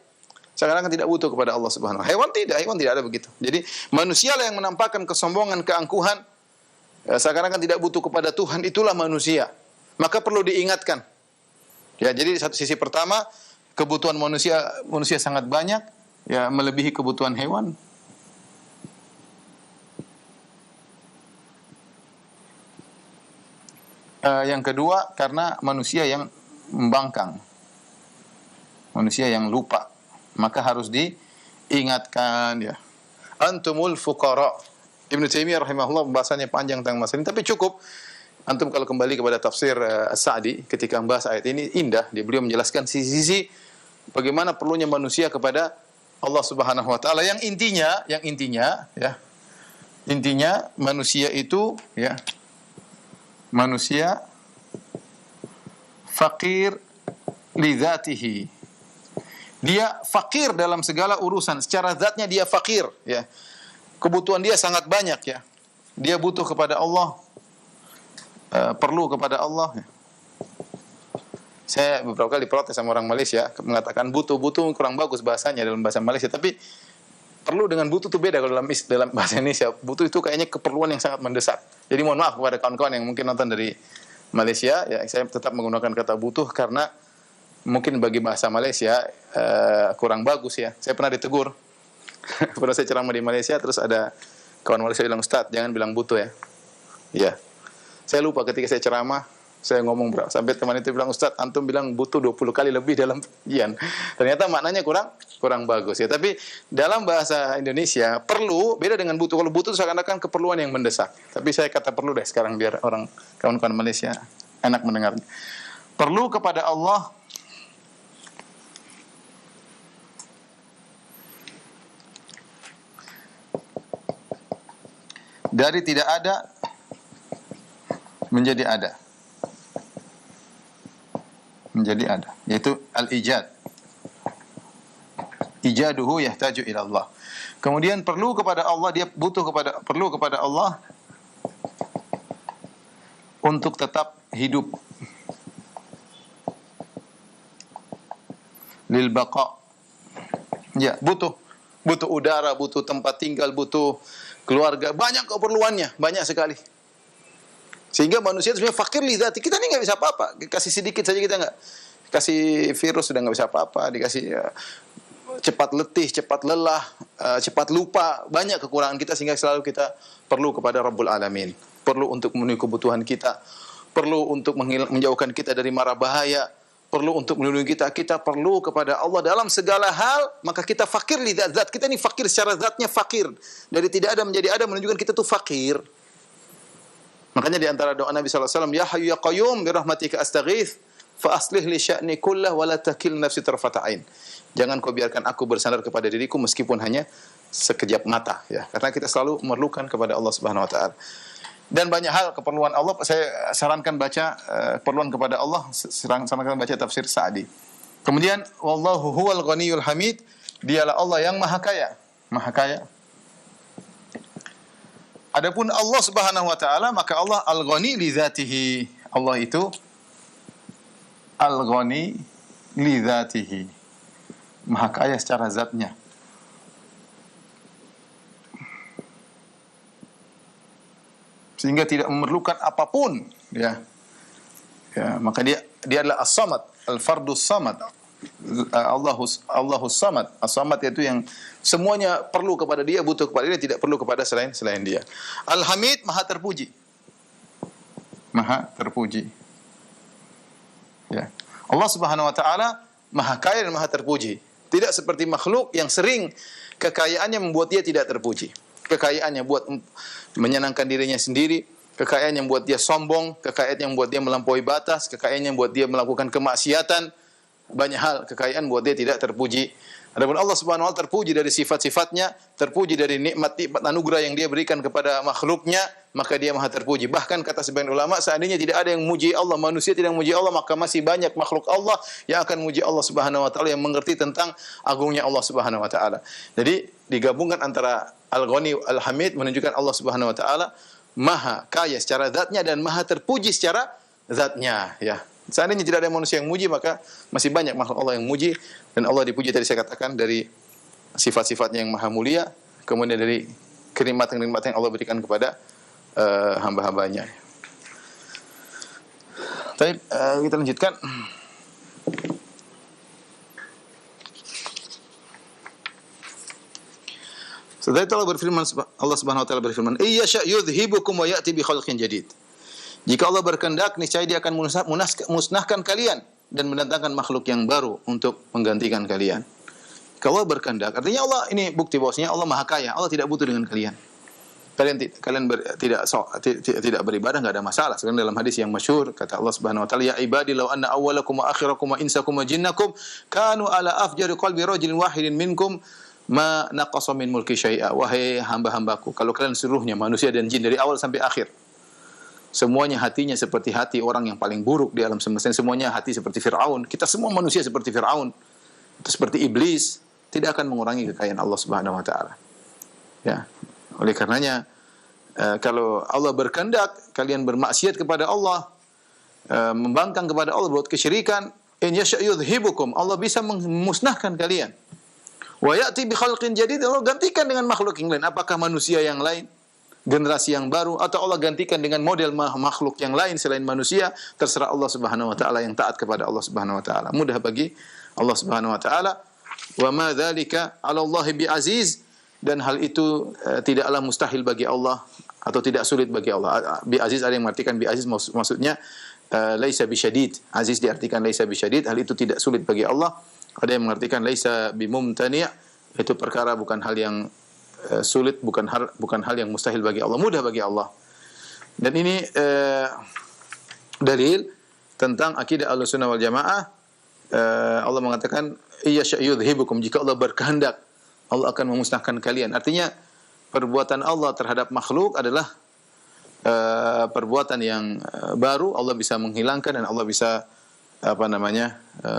Seakan-akan tidak butuh kepada Allah Subhanahu wa taala. Hewan tidak ada begitu. Jadi manusia lah yang menampakkan kesombongan, keangkuhan, seakan-akan tidak butuh kepada Tuhan, itulah manusia. Maka perlu diingatkan. Ya, jadi satu sisi pertama, kebutuhan manusia sangat banyak, ya, melebihi kebutuhan hewan. Yang kedua, karena manusia yang membangkang, manusia yang lupa, maka harus diingatkan, ya. Antumul fuqara. Ibnu Taimiyah rahimahullah pembahasannya panjang tentang masalah ini, tapi cukup antum kalau kembali kepada tafsir As-Sa'di ketika membahas ayat ini, indah. Beliau menjelaskan sisi-sisi bagaimana perlunya manusia kepada Allah Subhanahu wa taala, yang intinya manusia itu, ya, manusia fakir li dzatihi. Dia fakir dalam segala urusan, secara zatnya dia fakir, ya. Kebutuhan dia sangat banyak, ya. Dia butuh kepada Allah, perlu kepada Allah, ya. Saya beberapa kali protes sama orang Malaysia, mengatakan butuh kurang bagus bahasanya dalam bahasa Malaysia, tapi perlu dengan butuh itu beda kalau dalam bahasa Indonesia. Butuh itu kayaknya keperluan yang sangat mendesak. Jadi mohon maaf kepada kawan-kawan yang mungkin nonton dari Malaysia, ya, saya tetap menggunakan kata butuh karena mungkin bagi bahasa Malaysia kurang bagus, ya. Saya pernah ditegur. Pernah saya ceramah di Malaysia, terus ada kawan Malaysia bilang, "Ustaz, jangan bilang butuh, ya." Ya. Saya lupa ketika saya ceramah, saya ngomong berapa. Sampai teman itu bilang, "Ustaz, antum bilang butuh 20 kali lebih dalam pengajian." Ternyata maknanya kurang bagus, ya. Tapi dalam bahasa Indonesia, perlu beda dengan butuh. Kalau butuh seakan-akan keperluan yang mendesak. Tapi saya kata perlu deh sekarang biar orang kawan-kawan Malaysia enak mendengarnya. Perlu kepada Allah dari tidak ada menjadi ada. Menjadi ada, yaitu al-ijad. Ijaduhu yahtaju ila Allah. Kemudian perlu kepada Allah, dia perlu kepada Allah untuk tetap hidup. Lil baqa. Ya, butuh udara, butuh tempat tinggal, butuh keluarga, banyak keperluannya, banyak sekali. Sehingga manusia itu sebenarnya fakir lidzati. Kita ini nggak bisa apa-apa. Kasih sedikit saja kita nggak. Kasih virus sudah nggak bisa apa-apa. Dikasih cepat letih, cepat lelah, cepat lupa. Banyak kekurangan kita sehingga selalu kita perlu kepada Rabbul Alamin. Perlu untuk memenuhi kebutuhan kita. Perlu untuk menjauhkan kita dari mara bahaya. Perlu untuk melindungi kita. Kita perlu kepada Allah dalam segala hal. Maka kita fakir lidzat. Kita ini fakir secara zatnya fakir. Dari tidak ada menjadi ada menunjukkan kita tuh fakir. Makanya di antara doa Nabi sallallahu alaihi wasallam, "Ya Hayyu ya Qayyum bi rahmatika astaghits fa aslih li sya'ni kullahu wa la takil nafsi tarfata ain." Jangan kau biarkan aku bersandar kepada diriku meskipun hanya sekejap mata, ya. Karena kita selalu memerlukan kepada Allah Subhanahu wa taala. Dan banyak hal keperluan Allah, saya sarankan baca keperluan kepada Allah, sarankan baca tafsir Sa'di. Kemudian wallahu huwal ghaniyul hamid, dialah Allah yang maha kaya, maha kaya. Adapun Allah Subhanahu wa taala, maka Allah al-ghani li dzatihi. Allah itu al-ghani li dzatihi. Maha kaya secara zatnya. Sehingga tidak memerlukan apapun, ya. Ya, maka dia adalah as-samad, al-fardus samad. Allahus samad. As-samad itu yang semuanya perlu kepada dia, butuh kepada dia, tidak perlu kepada selain dia. Al-Hamid, maha terpuji. Maha terpuji. Ya. Allah Subhanahu wa taala maha kaya dan maha terpuji. Tidak seperti makhluk yang sering kekayaannya membuat dia tidak terpuji. Kekayaannya buat menyenangkan dirinya sendiri, kekayaan yang membuat dia sombong, kekayaan yang membuat dia melampaui batas, kekayaan yang membuat dia melakukan kemaksiatan. Banyak hal kekayaan buat dia tidak terpuji Adapun Allah Subhanahu wa taala terpuji dari sifat-sifatnya, terpuji dari nikmat-nikmat anugerah yang Dia berikan kepada makhluknya, maka Dia Maha terpuji. Bahkan kata sebagian ulama, seandainya tidak ada yang memuji Allah, manusia tidak memuji Allah, maka masih banyak makhluk Allah yang akan memuji Allah Subhanahu wa taala, yang mengerti tentang agungnya Allah Subhanahu wa taala. Jadi digabungkan antara Al-Ghani Al-Hamid menunjukkan Allah Subhanahu wa taala maha kaya secara zatnya dan maha terpuji secara zatnya, ya. Seandainya tidak ada manusia yang muji, maka masih banyak makhluk Allah yang muji. Dan Allah dipuji tadi saya katakan dari sifat-sifatnya yang maha mulia, kemudian dari kenikmatan-kenikmatan yang Allah berikan kepada hamba-hambanya. Baik, kita lanjutkan. Setelah itu Allah Subhanahu wa taala berfirman, "Iyyasha yudhibukum wa ya'ti bi khalqin jadid." Jika Allah berkehendak, niscaya Dia akan musnahkan kalian dan mendatangkan makhluk yang baru untuk menggantikan kalian. Kalau Allah berkehendak, artinya Allah ini bukti bahwasanya Allah Maha Kaya. Allah tidak butuh dengan kalian. Tidak beribadah, enggak ada masalah. Sekarang dalam hadis yang masyhur kata Allah Subhanahu wa taala, "Ya ibadi law anna awwalakum wa akhirakum wa insakum wa jinnakum kanu ala afjari qalbi rajulin wahidin minkum ma naqasa min mulki syai'a." Wahai hamba-hambaku, kalau kalian seluruhnya manusia dan jin dari awal sampai akhir, semuanya hatinya seperti hati orang yang paling buruk di alam semesta, semuanya hati seperti Firaun. Kita semua manusia seperti Firaun, itu seperti iblis, tidak akan mengurangi kekayaan Allah Subhanahu wa taala. Ya. Oleh karenanya kalau Allah berkehendak kalian bermaksiat kepada Allah, membangkang kepada Allah, berbuat kesyirikan, in yasha yudhibukum, Allah bisa memusnahkan kalian. Wa ya'ti bi khalqin jadid, Allah gantikan dengan makhluk yang lain. Apakah manusia yang lain, generasi yang baru, atau Allah gantikan dengan model makhluk yang lain selain manusia, terserah Allah Subhanahu wa taala yang taat kepada Allah Subhanahu wa taala. Mudah bagi Allah Subhanahu wa taala. Wa ma dzalika 'ala Allah bi'aziz, dan hal itu tidaklah mustahil bagi Allah atau tidak sulit bagi Allah. Bi aziz ada yang mengartikan bi aziz maksudnya laisa bisyadid. Aziz diartikan laisa bisyadid, hal itu tidak sulit bagi Allah. Ada yang mengartikan laisa bimumtani', itu perkara bukan hal yang sulit, bukan hal yang mustahil bagi Allah, mudah bagi Allah. Dan ini dalil tentang akidah Ahlussunnah wal Jamaah. Allah mengatakan iyyasha yudhibukum, jika Allah berkehendak Allah akan memusnahkan kalian. Artinya perbuatan Allah terhadap makhluk adalah perbuatan yang baru. Allah bisa menghilangkan dan Allah bisa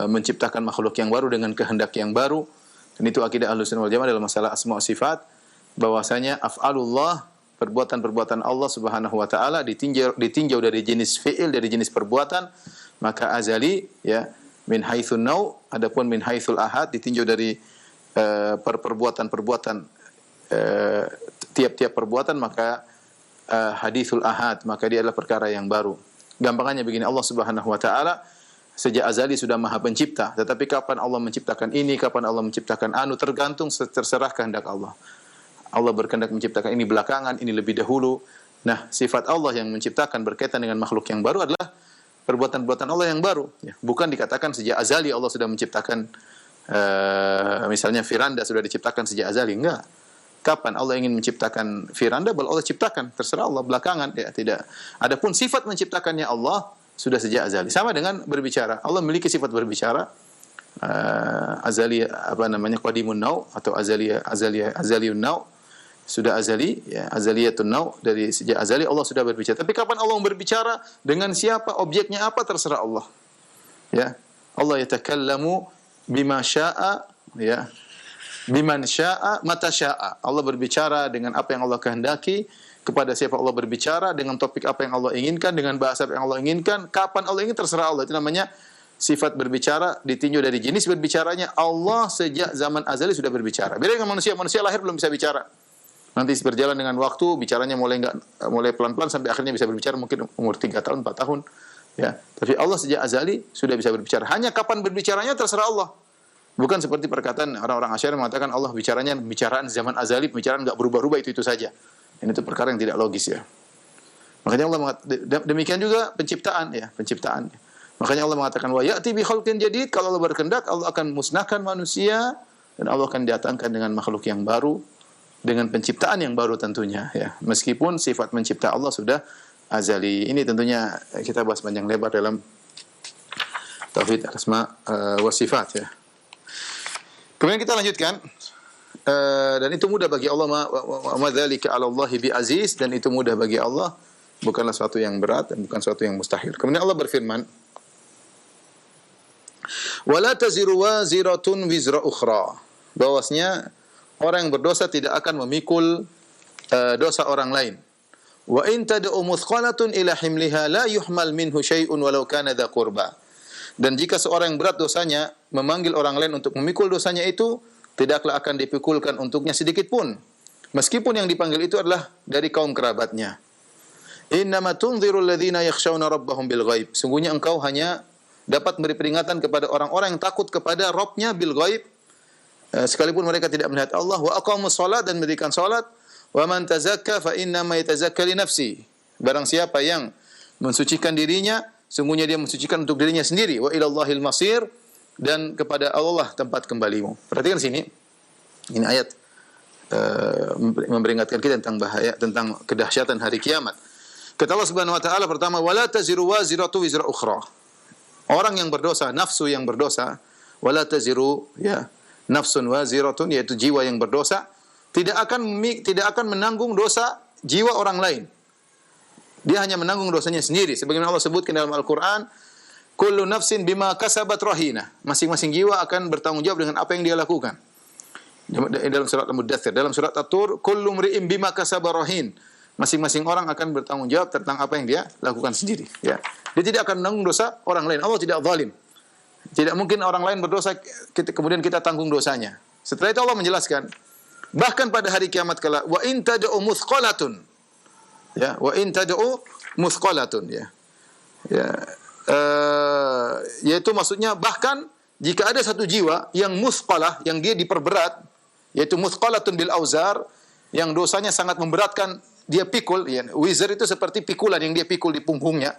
menciptakan makhluk yang baru dengan kehendak yang baru. Dan itu akidah Ahlussunnah wal Jamaah dalam masalah asma wa sifat, bahwasanya af'alullah, perbuatan-perbuatan Allah Subhanahu wa taala ditinjau dari jenis fi'il, dari jenis perbuatan, maka azali, ya, min haitsun nau', adapun min haitsul ahad ditinjau dari perbuatan-perbuatan, tiap-tiap perbuatan, maka hadithul ahad, maka dia adalah perkara yang baru. Gampangannya begini, Allah Subhanahu wa taala sejak azali sudah Maha Pencipta, tetapi kapan Allah menciptakan ini, kapan Allah menciptakan anu, tergantung, terserah kehendak Allah. Allah berkehendak menciptakan ini belakangan, ini lebih dahulu. Nah, sifat Allah yang menciptakan berkaitan dengan makhluk yang baru adalah perbuatan-perbuatan Allah yang baru. Ya, bukan dikatakan sejak azali Allah sudah menciptakan, misalnya Firanda sudah diciptakan sejak azali. Enggak. Kapan Allah ingin menciptakan Firanda, baru Allah ciptakan. Terserah Allah belakangan. Ya, tidak. Adapun sifat menciptakannya Allah sudah sejak azali. Sama dengan berbicara. Allah memiliki sifat berbicara. Azali, qadimun nau, atau azaliyun nau. Sudah azali, ya, azaliyatun nau, dari sejak azali Allah sudah berbicara. Tapi kapan Allah berbicara, dengan siapa, objeknya apa, terserah Allah. Ya. Allah yatakallamu bima syaa, ya. Biman syaa mata syaa. Allah berbicara dengan apa yang Allah kehendaki, kepada siapa Allah berbicara, dengan topik apa yang Allah inginkan, dengan bahasa apa yang Allah inginkan, kapan Allah ingin, terserah Allah. Itu namanya sifat berbicara ditinjau dari jenis berbicaranya. Allah sejak zaman azali sudah berbicara. Beda dengan manusia. Manusia lahir belum bisa bicara. Nanti berjalan dengan waktu, bicaranya mulai pelan-pelan sampai akhirnya bisa berbicara, mungkin umur 3 tahun, 4 tahun. Ya. Tapi Allah sejak azali sudah bisa berbicara. Hanya kapan berbicaranya terserah Allah. Bukan seperti perkataan orang-orang Asy'ari mengatakan Allah bicaraan zaman azali, bicaraan enggak berubah-ubah, itu saja. Ini itu perkara yang tidak logis, ya. Makanya Allah demikian juga penciptaan, ya, penciptaan. Makanya Allah mengatakan wa ya'ti bi khalqin jadid, kalau Allah berkehendak Allah akan musnahkan manusia dan Allah akan datangkan dengan makhluk yang baru, dengan penciptaan yang baru tentunya, ya. Meskipun sifat mencipta Allah sudah azali. Ini tentunya kita bahas panjang lebar dalam tauhid asma wa sifat, ya. Kemudian kita lanjutkan. Dan itu mudah bagi Allah, ma dzalika 'ala Allah bi aziz, dan itu mudah bagi Allah, bukanlah suatu yang berat dan bukan suatu yang mustahil. Kemudian Allah berfirman, wala taziru waziratun wizra ukhra, bahwasanya orang yang berdosa tidak akan memikul dosa orang lain. Wa in tad'u muthqalatun ila himliha la yuhmal minhu syai'un walau kana dha qurba. Dan jika seorang yang berat dosanya memanggil orang lain untuk memikul dosanya itu, tidaklah akan dipikulkan untuknya sedikit pun, meskipun yang dipanggil itu adalah dari kaum kerabatnya. Innama tunzirul ladzina yakhshawna rabbahum bil ghaib. Sungguhnya engkau hanya dapat memberi peringatan kepada orang-orang yang takut kepada Rabb-nya bil ghaib, sekalipun mereka tidak melihat Allah. Wa aqamus shalat, dan mendirikan salat. Wa man tazakka fa innama yatazakka li nafsi. Barang siapa yang mensucikan dirinya, sungguhnya dia mensucikan untuk dirinya sendiri. Wa ilallahil masir, dan kepada Allah tempat kembalimu. Perhatikan sini. Ini ayat memperingatkan kita tentang bahaya, tentang kedahsyatan hari kiamat. Kata Allah Subhanahu wa taala pertama, wala taziru waziratu wizra ukhra. Orang yang berdosa, nafsu yang berdosa, wala taziru, ya, nafsun waziratun, yaitu jiwa yang berdosa, tidak akan menanggung dosa jiwa orang lain. Dia hanya menanggung dosanya sendiri. Sebagaimana Allah sebutkan dalam Al-Qur'an, kullu nafsin bima kasabat rahina. Masing-masing jiwa akan bertanggung jawab dengan apa yang dia lakukan. Dalam surat Al-Mudaththir, dalam surat At-Tur, kullu mri'in bima kasaba rahin. Masing-masing orang akan bertanggung jawab tentang apa yang dia lakukan sendiri, ya. Dia tidak akan menanggung dosa orang lain. Allah tidak zalim. Tidak mungkin orang lain berdosa kemudian kita tanggung dosanya. Setelah itu Allah menjelaskan, bahkan pada hari kiamat kala, wa in tad'u muthqalatun. Ya, wa in tad'u muthqalatun, ya. Ya. Yaitu maksudnya bahkan jika ada satu jiwa yang muthqalah, yang dia diperberat, yaitu muthqalatun bil auzar, yang dosanya sangat memberatkan, dia pikul, ya. Wizar itu seperti pikulan yang dia pikul di punggungnya.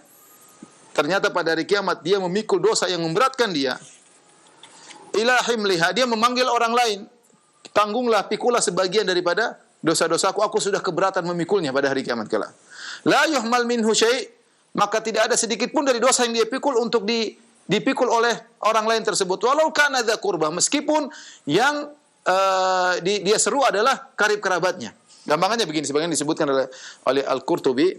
Ternyata pada hari kiamat dia memikul dosa yang memberatkan dia. Ila himliha, dia memanggil orang lain, tanggunglah, pikullah sebagian daripada dosa-dosaku, aku sudah keberatan memikulnya pada hari kiamat kala. La yuhmal minhu syai', maka tidak ada sedikit pun dari dosa yang dia pikul untuk dipikul oleh orang lain tersebut. Walau kana dza qurbah, meskipun yang dia seru adalah karib kerabatnya. Gampangannya begini, sebagian disebutkan oleh Al-Qurtubi,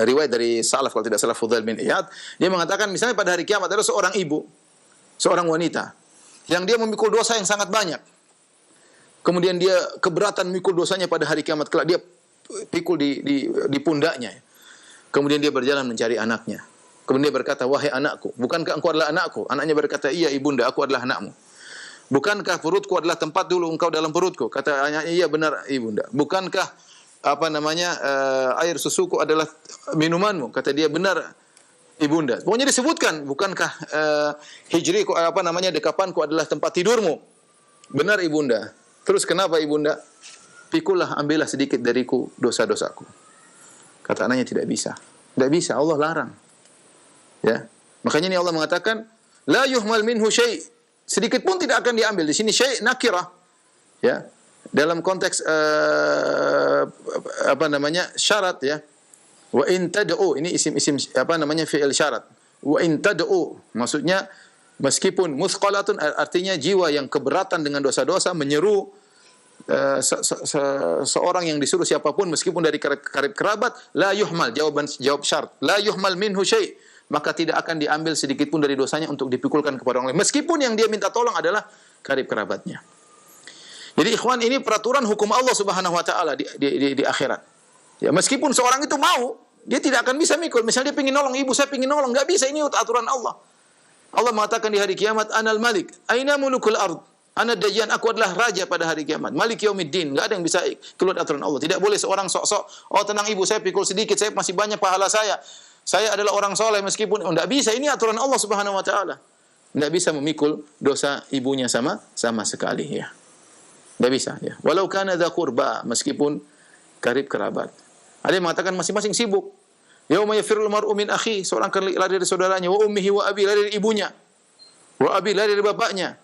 riwayat dari salaf, kalau tidak salah Fudail bin Iyad, dia mengatakan misalnya pada hari kiamat ada seorang ibu, seorang wanita yang dia memikul dosa yang sangat banyak. Kemudian dia keberatan memikul dosanya pada hari kiamat kelak, dia pikul di pundaknya. Kemudian dia berjalan mencari anaknya. Kemudian dia berkata, wahai anakku, bukankah engkau adalah anakku? Anaknya berkata, iya ibunda, aku adalah anakmu. Bukankah perutku adalah tempat dulu engkau dalam perutku? Kata anaknya, iya benar ibunda. Bukankah air susuku adalah minumanmu? Kata dia, benar ibunda. Pokoknya disebutkan, bukankah hijriku dekapanku adalah tempat tidurmu? Benar ibunda. Terus kenapa ibunda? Pikullah, ambillah sedikit dariku dosa-dosaku. Kata anaknya, tidak bisa. Tidak bisa, Allah larang. Ya. Makanya ini Allah mengatakan, la yuhmal minhu syai'. Sedikit pun tidak akan diambil. Di sini syai' nakirah. Ya. Dalam konteks syarat, ya. Wa in tad'u, ini isim fi'il syarat. Wa in tad'u, maksudnya meskipun muthqalatun, artinya jiwa yang keberatan dengan dosa-dosa menyeru seorang yang disuruh siapapun meskipun dari karib kerabat, la yuhmal, jawab syarat, la yuhmal minhu syai', maka tidak akan diambil sedikit pun dari dosanya untuk dipikulkan kepada orang lain, meskipun yang dia minta tolong adalah karib kerabatnya. Jadi ikhwan, ini peraturan hukum Allah Subhanahu wa taala di akhirat. Ya, meskipun seorang itu mau, dia tidak akan bisa mikul. Misalnya dia ingin nolong ibu, saya ingin nolong, enggak bisa, ini aturan Allah. Allah mengatakan di hari kiamat, anal malik, aina mulukul ard, ana dayyan, aku adalah raja pada hari kiamat. Malik yaumiddin, enggak ada yang bisa keluar aturan Allah. Tidak boleh seorang sok-sok, oh tenang ibu, saya pikul sedikit, saya masih banyak pahala saya. Saya adalah orang soleh meskipun enggak bisa, ini aturan Allah Subhanahu wa taala. Enggak bisa memikul dosa ibunya sama sekali, ya. Tidak bisa, ya. Walau kana dza qurba, meskipun karib kerabat. Ada yang mengatakan masing-masing sibuk. Yauma yafirul mar'u min akhi, seorang akan lari dari saudaranya, wa ummihi wa abi, lari dari ibunya. Wa abi, lari dari bapaknya.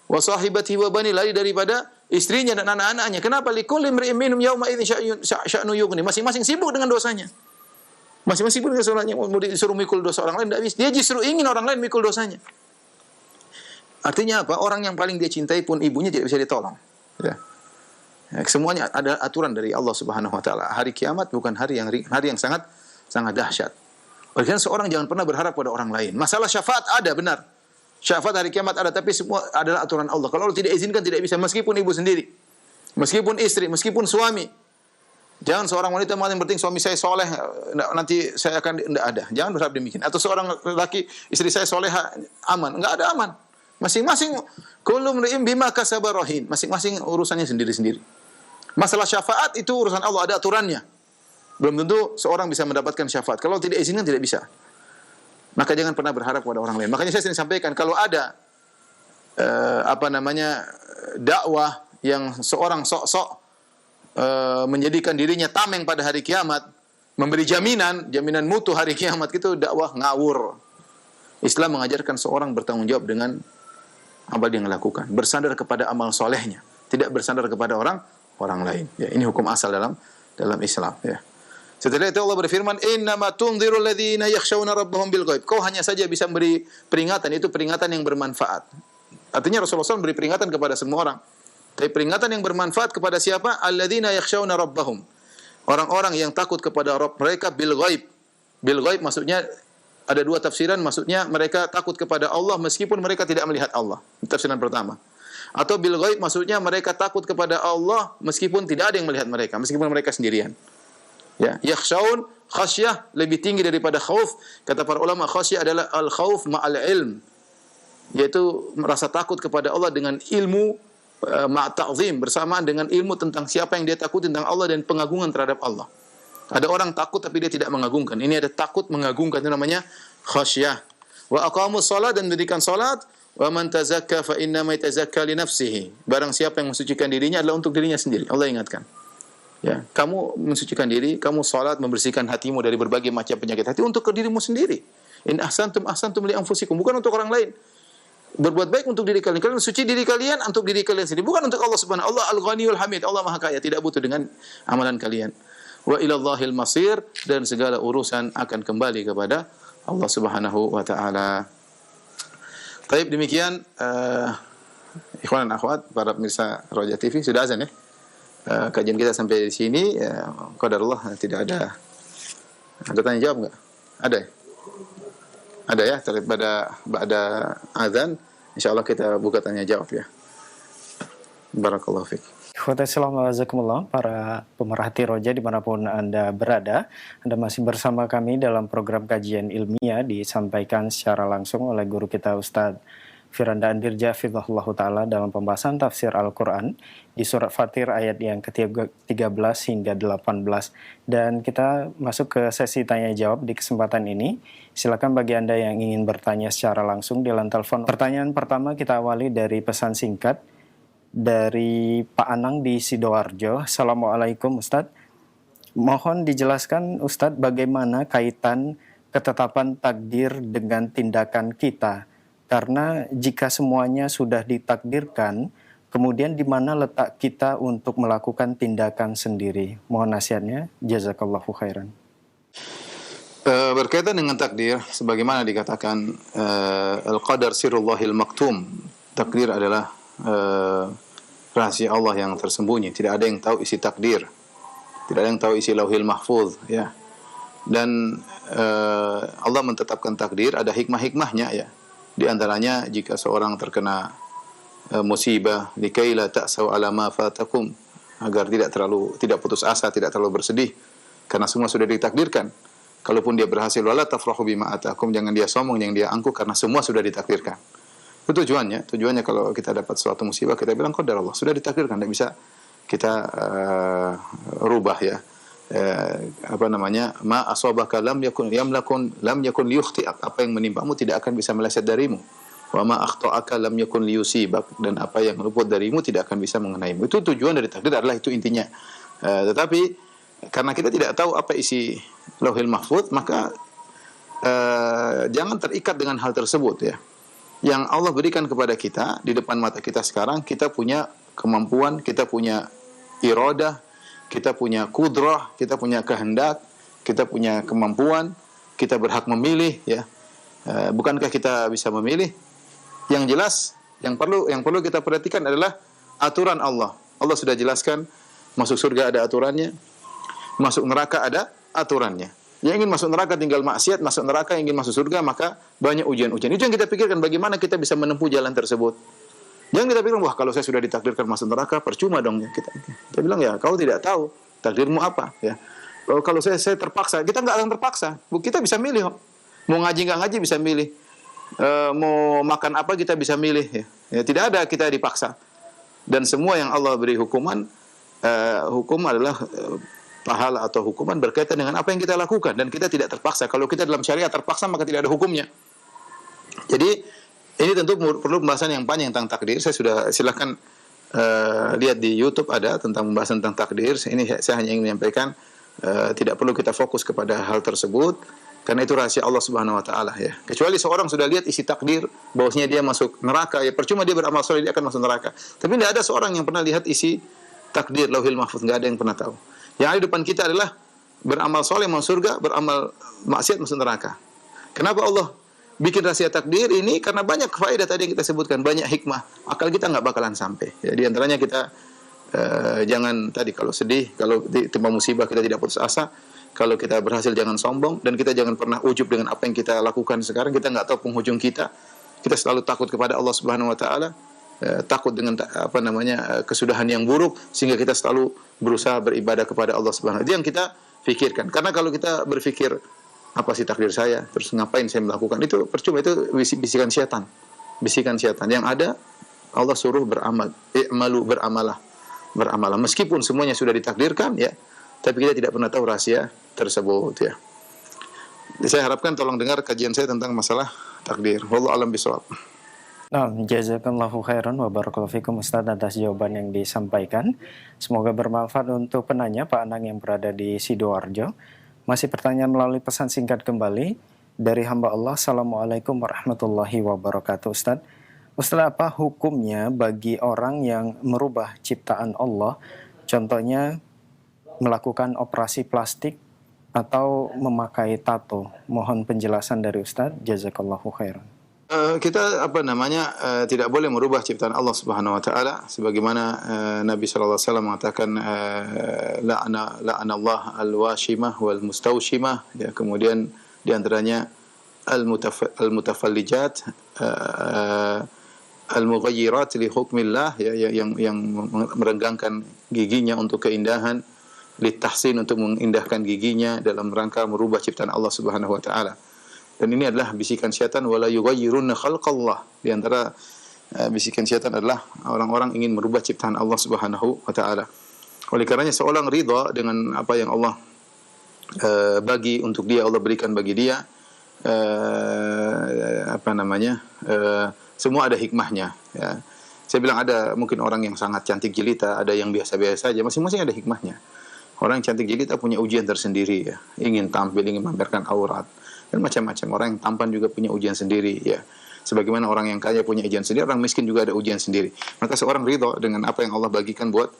Wa sahibatihi wa bani, lari daripada istrinya dan anak-anaknya. Kenapa? Likulli imri'in minhum yauma idzin sya'nu yughni. Masing-masing sibuk dengan dosanya. Masing-masing sibuk dengan dosanya. Mau disuruh mikul dosa orang lain, tidak bisa. Dia justru ingin orang lain mikul dosanya. Artinya apa? Orang yang paling dia cintai pun ibunya tidak bisa ditolong. Ya. Semuanya ada aturan dari Allah Subhanahu wa taala. Hari kiamat bukan hari yang sangat dahsyat. Oleh karena seorang jangan pernah berharap pada orang lain. Masalah syafaat ada benar. Syafaat hari kiamat ada, tapi semua adalah aturan Allah. Kalau Allah tidak izinkan tidak bisa, meskipun ibu sendiri, meskipun istri, meskipun suami. Jangan seorang wanita yang penting suami saya soleh, nanti saya akan tidak ada. Jangan berharap demikian. Atau seorang laki, istri saya soleha, aman. Enggak ada aman. Masing-masing kullu mri'in bima kasaba rahin. Masing-masing urusannya sendiri-sendiri. Masalah syafaat itu urusan Allah, ada aturannya. Belum tentu seorang bisa mendapatkan syafaat. Kalau tidak izinkan tidak bisa. Maka jangan pernah berharap kepada orang lain. Makanya saya sering sampaikan kalau ada dakwah yang seorang sok-sok menjadikan dirinya tameng pada hari kiamat, memberi jaminan mutu hari kiamat, itu dakwah ngawur. Islam mengajarkan seorang bertanggung jawab dengan apa yang dia lakukan, bersandar kepada amal solehnya, tidak bersandar kepada orang lain. Ya, ini hukum asal dalam Islam. Ya. Setelah itu Allah berfirman, "Innama tunzirul ladzina yakhshawna rabbahum bil ghaib." Kau hanya saja bisa beri peringatan, itu peringatan yang bermanfaat. Artinya Rasulullah SAW beri peringatan kepada semua orang. Tapi peringatan yang bermanfaat kepada siapa? Alladzina yakhshawna rabbahum. Orang-orang yang takut kepada Rabb mereka bil ghaib. Bil ghaib maksudnya ada dua tafsiran, maksudnya mereka takut kepada Allah meskipun mereka tidak melihat Allah. Itu tafsiran pertama. Atau bil ghaib maksudnya mereka takut kepada Allah meskipun tidak ada yang melihat mereka, meskipun mereka sendirian. Ya, yakhshaun, khasyah lebih tinggi daripada khauf. Kata para ulama, khasyah adalah al-khauf ma'al ilm, yaitu merasa takut kepada Allah dengan ilmu ta'zim, bersamaan dengan ilmu tentang siapa yang dia takuti tentang Allah dan pengagungan terhadap Allah. Ada orang takut tapi dia tidak mengagungkan. Ini ada takut mengagungkan, itu namanya khasyah. Wa aqamus shalat, dan mendirikan salat. Wa man tazakka fa innama yatazakka li nafsihi. Barang siapa yang mensucikan dirinya adalah untuk dirinya sendiri. Allah ingatkan. Ya, kamu mensucikan diri, kamu salat membersihkan hatimu dari berbagai macam penyakit hati untuk ke dirimu sendiri. In ahsantum li anfusikum, bukan untuk orang lain. Berbuat baik untuk diri kalian. Kalian suci diri kalian untuk diri kalian sendiri, bukan untuk Allah Subhanahu wa taala. Allah Al-Ghaniyul Hamid, Allah Maha Kaya, tidak butuh dengan amalan kalian. Wa ilallahil masir, dan segala urusan akan kembali kepada Allah Subhanahu wa taala. Baik, demikian ikhwan dan akhwat para pemirsa Roja TV, sudah azan ya. Kajian kita sampai di sini, qadarullah tidak ada tanya jawab enggak? Ada ya? Ada ya, pada azan insyaallah kita buka tanya jawab ya. Barakallahu fiik. Assalamualaikum para pemerhati Roja dimanapun Anda berada. Anda masih bersama kami dalam program kajian ilmiah disampaikan secara langsung oleh guru kita Ustadz Firanda Andirja Fidhullah Ta'ala dalam pembahasan tafsir Al-Quran di surat Fatir ayat yang ke-13 hingga 18. Dan kita masuk ke sesi tanya jawab di kesempatan ini. Silakan bagi Anda yang ingin bertanya secara langsung di line telepon. Pertanyaan pertama kita awali dari pesan singkat dari Pak Anang di Sidoarjo. Assalamualaikum Ustadz. Mohon dijelaskan Ustadz bagaimana kaitan ketetapan takdir dengan tindakan kita. Karena jika semuanya sudah ditakdirkan, kemudian di mana letak kita untuk melakukan tindakan sendiri? Mohon nasihatnya, jazakallahu khairan. Berkaitan dengan takdir, sebagaimana dikatakan al-qadar sirullahil maktum. Takdir adalah rahasia Allah yang tersembunyi. Tidak ada yang tahu isi takdir. Tidak ada yang tahu isi lauhil mahfuz. Ya. Dan Allah menetapkan takdir, ada hikmah-hikmahnya ya. Di antaranya jika seorang terkena musibah, likai la ta'sau ala ma fatakum, agar tidak putus asa, tidak terlalu bersedih karena semua sudah ditakdirkan. Kalaupun dia berhasil, wala tafrahu bima atakum, jangan dia sombong, jangan dia angkuh karena semua sudah ditakdirkan. Itu tujuannya kalau kita dapat suatu musibah kita bilang qadar Allah, sudah ditakdirkan, tidak bisa kita rubah ya. Ma asabaka lam yakun liyukhti'ak, apa yang menimpamu tidak akan bisa meleset darimu. Wa ma akhta'aka lam yakun liyusibak, dan apa yang luput darimu tidak akan bisa mengenaimu. Itu tujuan dari takdir, adalah itu intinya. Tetapi karena kita tidak tahu apa isi Lauhil Mahfuz, maka jangan terikat dengan hal tersebut ya. Yang Allah berikan kepada kita di depan mata kita sekarang, kita punya kemampuan, kita punya iradah, kita punya kudrah, kita punya kehendak, kita punya kemampuan, kita berhak memilih ya. Bukankah kita bisa memilih? Yang jelas Yang perlu kita perhatikan adalah aturan Allah. Allah sudah jelaskan, masuk surga ada aturannya, masuk neraka ada aturannya. Yang ingin masuk neraka tinggal maksiat, masuk neraka yang ingin masuk surga maka banyak ujian-ujian. Itu yang kita pikirkan, bagaimana kita bisa menempuh jalan tersebut. Jangan kita pikirkan, wah kalau saya sudah ditakdirkan masuk neraka, percuma dong ya. Kita bilang, ya kau tidak tahu takdirmu apa ya. Kalau saya terpaksa, kita nggak akan terpaksa. Kita bisa milih. Mau ngaji nggak ngaji bisa milih. Mau makan apa kita bisa milih ya. Ya, tidak ada kita dipaksa. Dan semua yang Allah beri hukuman, hukum adalah pahala atau hukuman berkaitan dengan apa yang kita lakukan, dan kita tidak terpaksa. Kalau kita dalam syariat terpaksa maka tidak ada hukumnya. Jadi ini tentu perlu pembahasan yang panjang tentang takdir. Saya sudah, silahkan lihat di YouTube ada tentang pembahasan tentang takdir. Ini saya hanya ingin menyampaikan, tidak perlu kita fokus kepada hal tersebut karena itu rahasia Allah Subhanahu wa taala ya. Kecuali seorang sudah lihat isi takdir bahwasanya dia masuk neraka, ya percuma dia beramal saleh, dia akan masuk neraka. Tapi tidak ada seorang yang pernah lihat isi takdir Lauhil Mahfuz, enggak ada yang pernah tahu. Yang ada di depan kita adalah beramal saleh masuk surga, beramal maksiat masuk neraka. Kenapa Allah bikin rahasia takdir ini? Karena banyak faedah tadi yang kita sebutkan, banyak hikmah. Akal kita enggak bakalan sampai. Ya, di antaranya kita jangan tadi kalau sedih, kalau ditimpa musibah kita tidak putus asa. Kalau kita berhasil jangan sombong, dan kita jangan pernah ujub dengan apa yang kita lakukan sekarang. Kita nggak tahu penghujung kita. Kita selalu takut kepada Allah Subhanahu Wa Taala, takut dengan kesudahan yang buruk, sehingga kita selalu berusaha beribadah kepada Allah Subhanahu Wa Taala. Itu yang kita pikirkan. Karena kalau kita berpikir apa sih takdir saya, terus ngapain saya melakukan itu, percuma, itu bisikan syaitan. Bisikan syaitan. Yang ada Allah suruh beramal, i'malu, beramalah. Meskipun semuanya sudah ditakdirkan ya, tapi kita tidak pernah tahu rahasia tersebut ya. Saya harapkan tolong dengar kajian saya tentang masalah takdir. Wallahu a'lam bishawab. Nah, jazakallahu khairan wa barakallahu fikum Ustaz atas jawaban yang disampaikan. Semoga bermanfaat untuk penanya Pak Anang yang berada di Sidoarjo. Masih pertanyaan melalui pesan singkat kembali dari hamba Allah. Assalamualaikum warahmatullahi wabarakatuh Ustaz. Ustaz, apa hukumnya bagi orang yang merubah ciptaan Allah? Contohnya melakukan operasi plastik atau memakai tato. Mohon penjelasan dari Ustaz. Jazakallahu khairan. Kita tidak boleh merubah ciptaan Allah Subhanahu wa taala sebagaimana Nabi sallallahu alaihi wasallam mengatakan la'ana Allah al-washimah wal mustawshimah ya, kemudian di antaranya al-mutafallijat al-mughayyirat li hukmillah ya, yang merenggangkan giginya untuk keindahan, litahsin untuk mengindahkan giginya dalam rangka merubah ciptaan Allah Subhanahu wa taala. Dan ini adalah bisikan syaitan, wala yughayyirunna khalqallah. Di antara bisikan syaitan adalah orang-orang ingin merubah ciptaan Allah Subhanahu wa taala. Oleh karenanya seorang ridha dengan apa yang Allah bagi untuk dia, Allah berikan bagi dia, semua ada hikmahnya ya. Saya bilang ada mungkin orang yang sangat cantik jelita, ada yang biasa-biasa saja, masing-masing ada hikmahnya. Orang yang cantik jelita punya ujian tersendiri ya, ingin tampil, ingin memamerkan aurat dan macam-macam. Orang yang tampan juga punya ujian sendiri ya. Sebagaimana orang yang kaya punya ujian sendiri, orang miskin juga ada ujian sendiri. Maka seorang ridha dengan apa yang Allah bagikan buat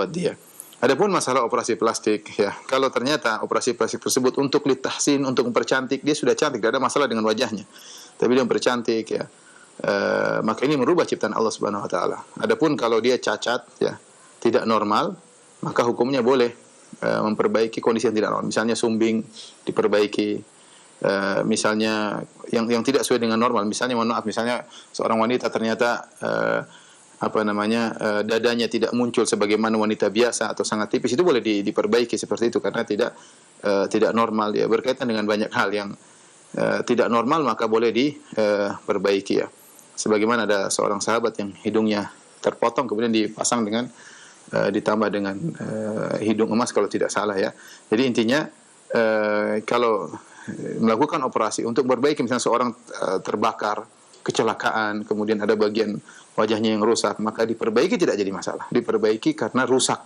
dia. Adapun masalah operasi plastik ya, kalau ternyata operasi plastik tersebut untuk litahsin, untuk mempercantik, dia sudah cantik, tidak ada masalah dengan wajahnya. Tapi dia mempercantik ya, maka ini merubah ciptaan Allah Subhanahu wa taala. Adapun kalau dia cacat ya, tidak normal, maka hukumnya boleh memperbaiki kondisi yang tidak normal. Misalnya sumbing diperbaiki, misalnya yang tidak sesuai dengan normal. Misalnya mohon maaf, misalnya seorang wanita ternyata dadanya tidak muncul sebagaimana wanita biasa atau sangat tipis, itu boleh diperbaiki seperti itu karena tidak normal ya. Berkaitan dengan banyak hal yang tidak normal maka boleh diperbaiki ya. Sebagaimana ada seorang sahabat yang hidungnya terpotong kemudian dipasang dengan ditambah dengan hidung emas kalau tidak salah ya. Jadi intinya kalau melakukan operasi untuk memperbaiki, misalnya seorang terbakar, kecelakaan, kemudian ada bagian wajahnya yang rusak, maka diperbaiki tidak jadi masalah. Diperbaiki karena rusak,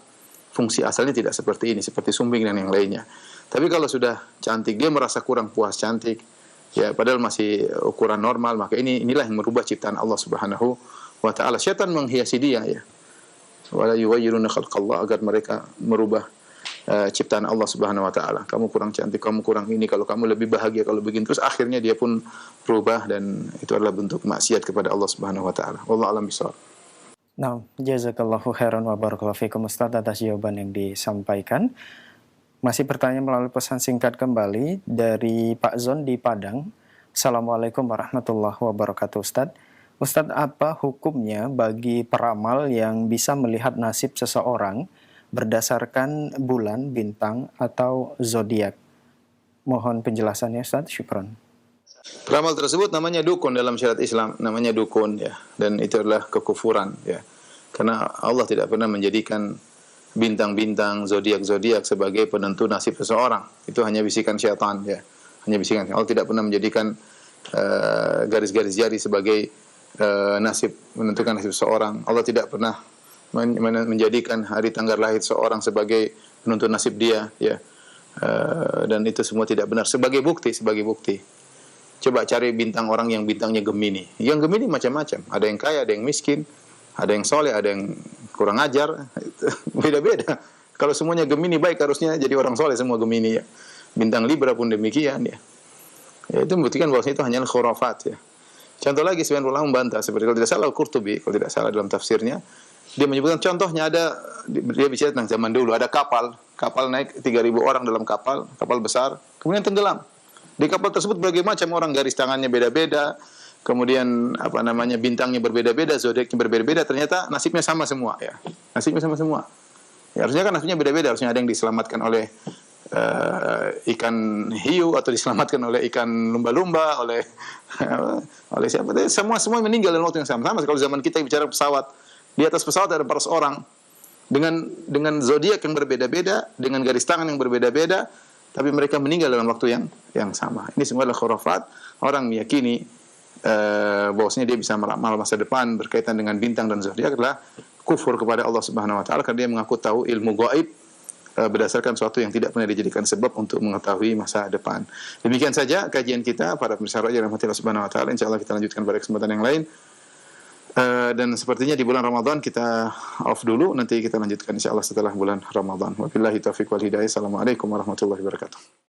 fungsi asalnya tidak seperti ini, seperti sumbing dan yang lainnya. Tapi kalau sudah cantik, dia merasa kurang puas cantik ya, padahal masih ukuran normal, maka inilah yang merubah ciptaan Allah Subhanahu wa taala. Syaitan menghiasi dia ya, wala yughayyiruna khalqallah, agar mereka merubah ciptaan Allah Subhanahu wa taala. Kamu kurang cantik, kamu kurang ini, kalau kamu lebih bahagia kalau begini, terus akhirnya dia pun berubah, dan itu adalah bentuk maksiat kepada Allah Subhanahu wa taala. Wallahu a'lam bishawab. Nah, jazakallahu khairan wa barakallahu fikum Ustaz atas jawaban yang disampaikan. Masih pertanyaan melalui pesan singkat kembali dari Pak Zon di Padang. Assalamualaikum warahmatullahi wabarakatuh Ustaz. Ustaz, apa hukumnya bagi peramal yang bisa melihat nasib seseorang berdasarkan bulan, bintang, atau zodiak? Mohon penjelasannya Ustaz, syukran. Peramal tersebut namanya dukun dalam syariat Islam, namanya dukun ya, dan itu adalah kekufuran ya. Karena Allah tidak pernah menjadikan bintang-bintang, zodiak-zodiak sebagai penentu nasib seseorang. Itu hanya bisikan syaitan ya. Hanya bisikan. Allah tidak pernah menjadikan garis-garis jari sebagai nasib, menentukan nasib seseorang. Allah tidak pernah menjadikan hari tanggal lahir seseorang sebagai penentu nasib dia ya. Dan itu semua tidak benar. Sebagai bukti. Coba cari bintang orang yang bintangnya Gemini. Yang Gemini macam-macam. Ada yang kaya, ada yang miskin, ada yang soleh, ada yang kurang ajar. Beda-beda. Kalau semuanya Gemini baik, harusnya jadi orang soleh semua Gemini ya. Bintang Libra pun demikian ya. Ya, itu membuktikan bahwa itu hanyalah khurafat ya. Contoh lagi sebagian ulama membantah, seperti kalau tidak salah Al-Qurtubi, kalau tidak salah dalam tafsirnya, dia menyebutkan contohnya ada, dia bicara tentang zaman dulu, ada kapal naik 3.000 orang dalam kapal besar, kemudian tenggelam. Di kapal tersebut berbagai macam orang, garis tangannya beda-beda, kemudian bintangnya berbeda-beda, zodiaknya berbeda-beda, ternyata nasibnya sama semua ya. Nasibnya sama semua. Ya, harusnya kan nasibnya beda-beda, harusnya ada yang diselamatkan oleh ikan hiu, atau diselamatkan oleh ikan lumba-lumba, oleh siapa? Semua meninggal dalam waktu yang sama. Kalau zaman kita bicara pesawat, di atas pesawat ada 400 orang dengan zodiak yang berbeda-beda, dengan garis tangan yang berbeda-beda, tapi mereka meninggal dalam waktu yang sama. Ini semua adalah khurafat. Orang meyakini bahwasanya dia bisa meramal masa depan berkaitan dengan bintang dan zodiak adalah kufur kepada Allah Subhanahu wa taala, karena dia mengaku tahu ilmu gaib berdasarkan sesuatu yang tidak pernah dijadikan sebab untuk mengetahui masa depan. Demikian saja kajian kita para pemirsa Raja Rahmatillah Subhanahu wa taala. Insyaallah kita lanjutkan pada kesempatan yang lain. Dan sepertinya di bulan Ramadan kita off dulu, nanti kita lanjutkan insyaallah setelah bulan Ramadan. Wabillahi taufiq wal hidayah. Assalamualaikum warahmatullahi wabarakatuh.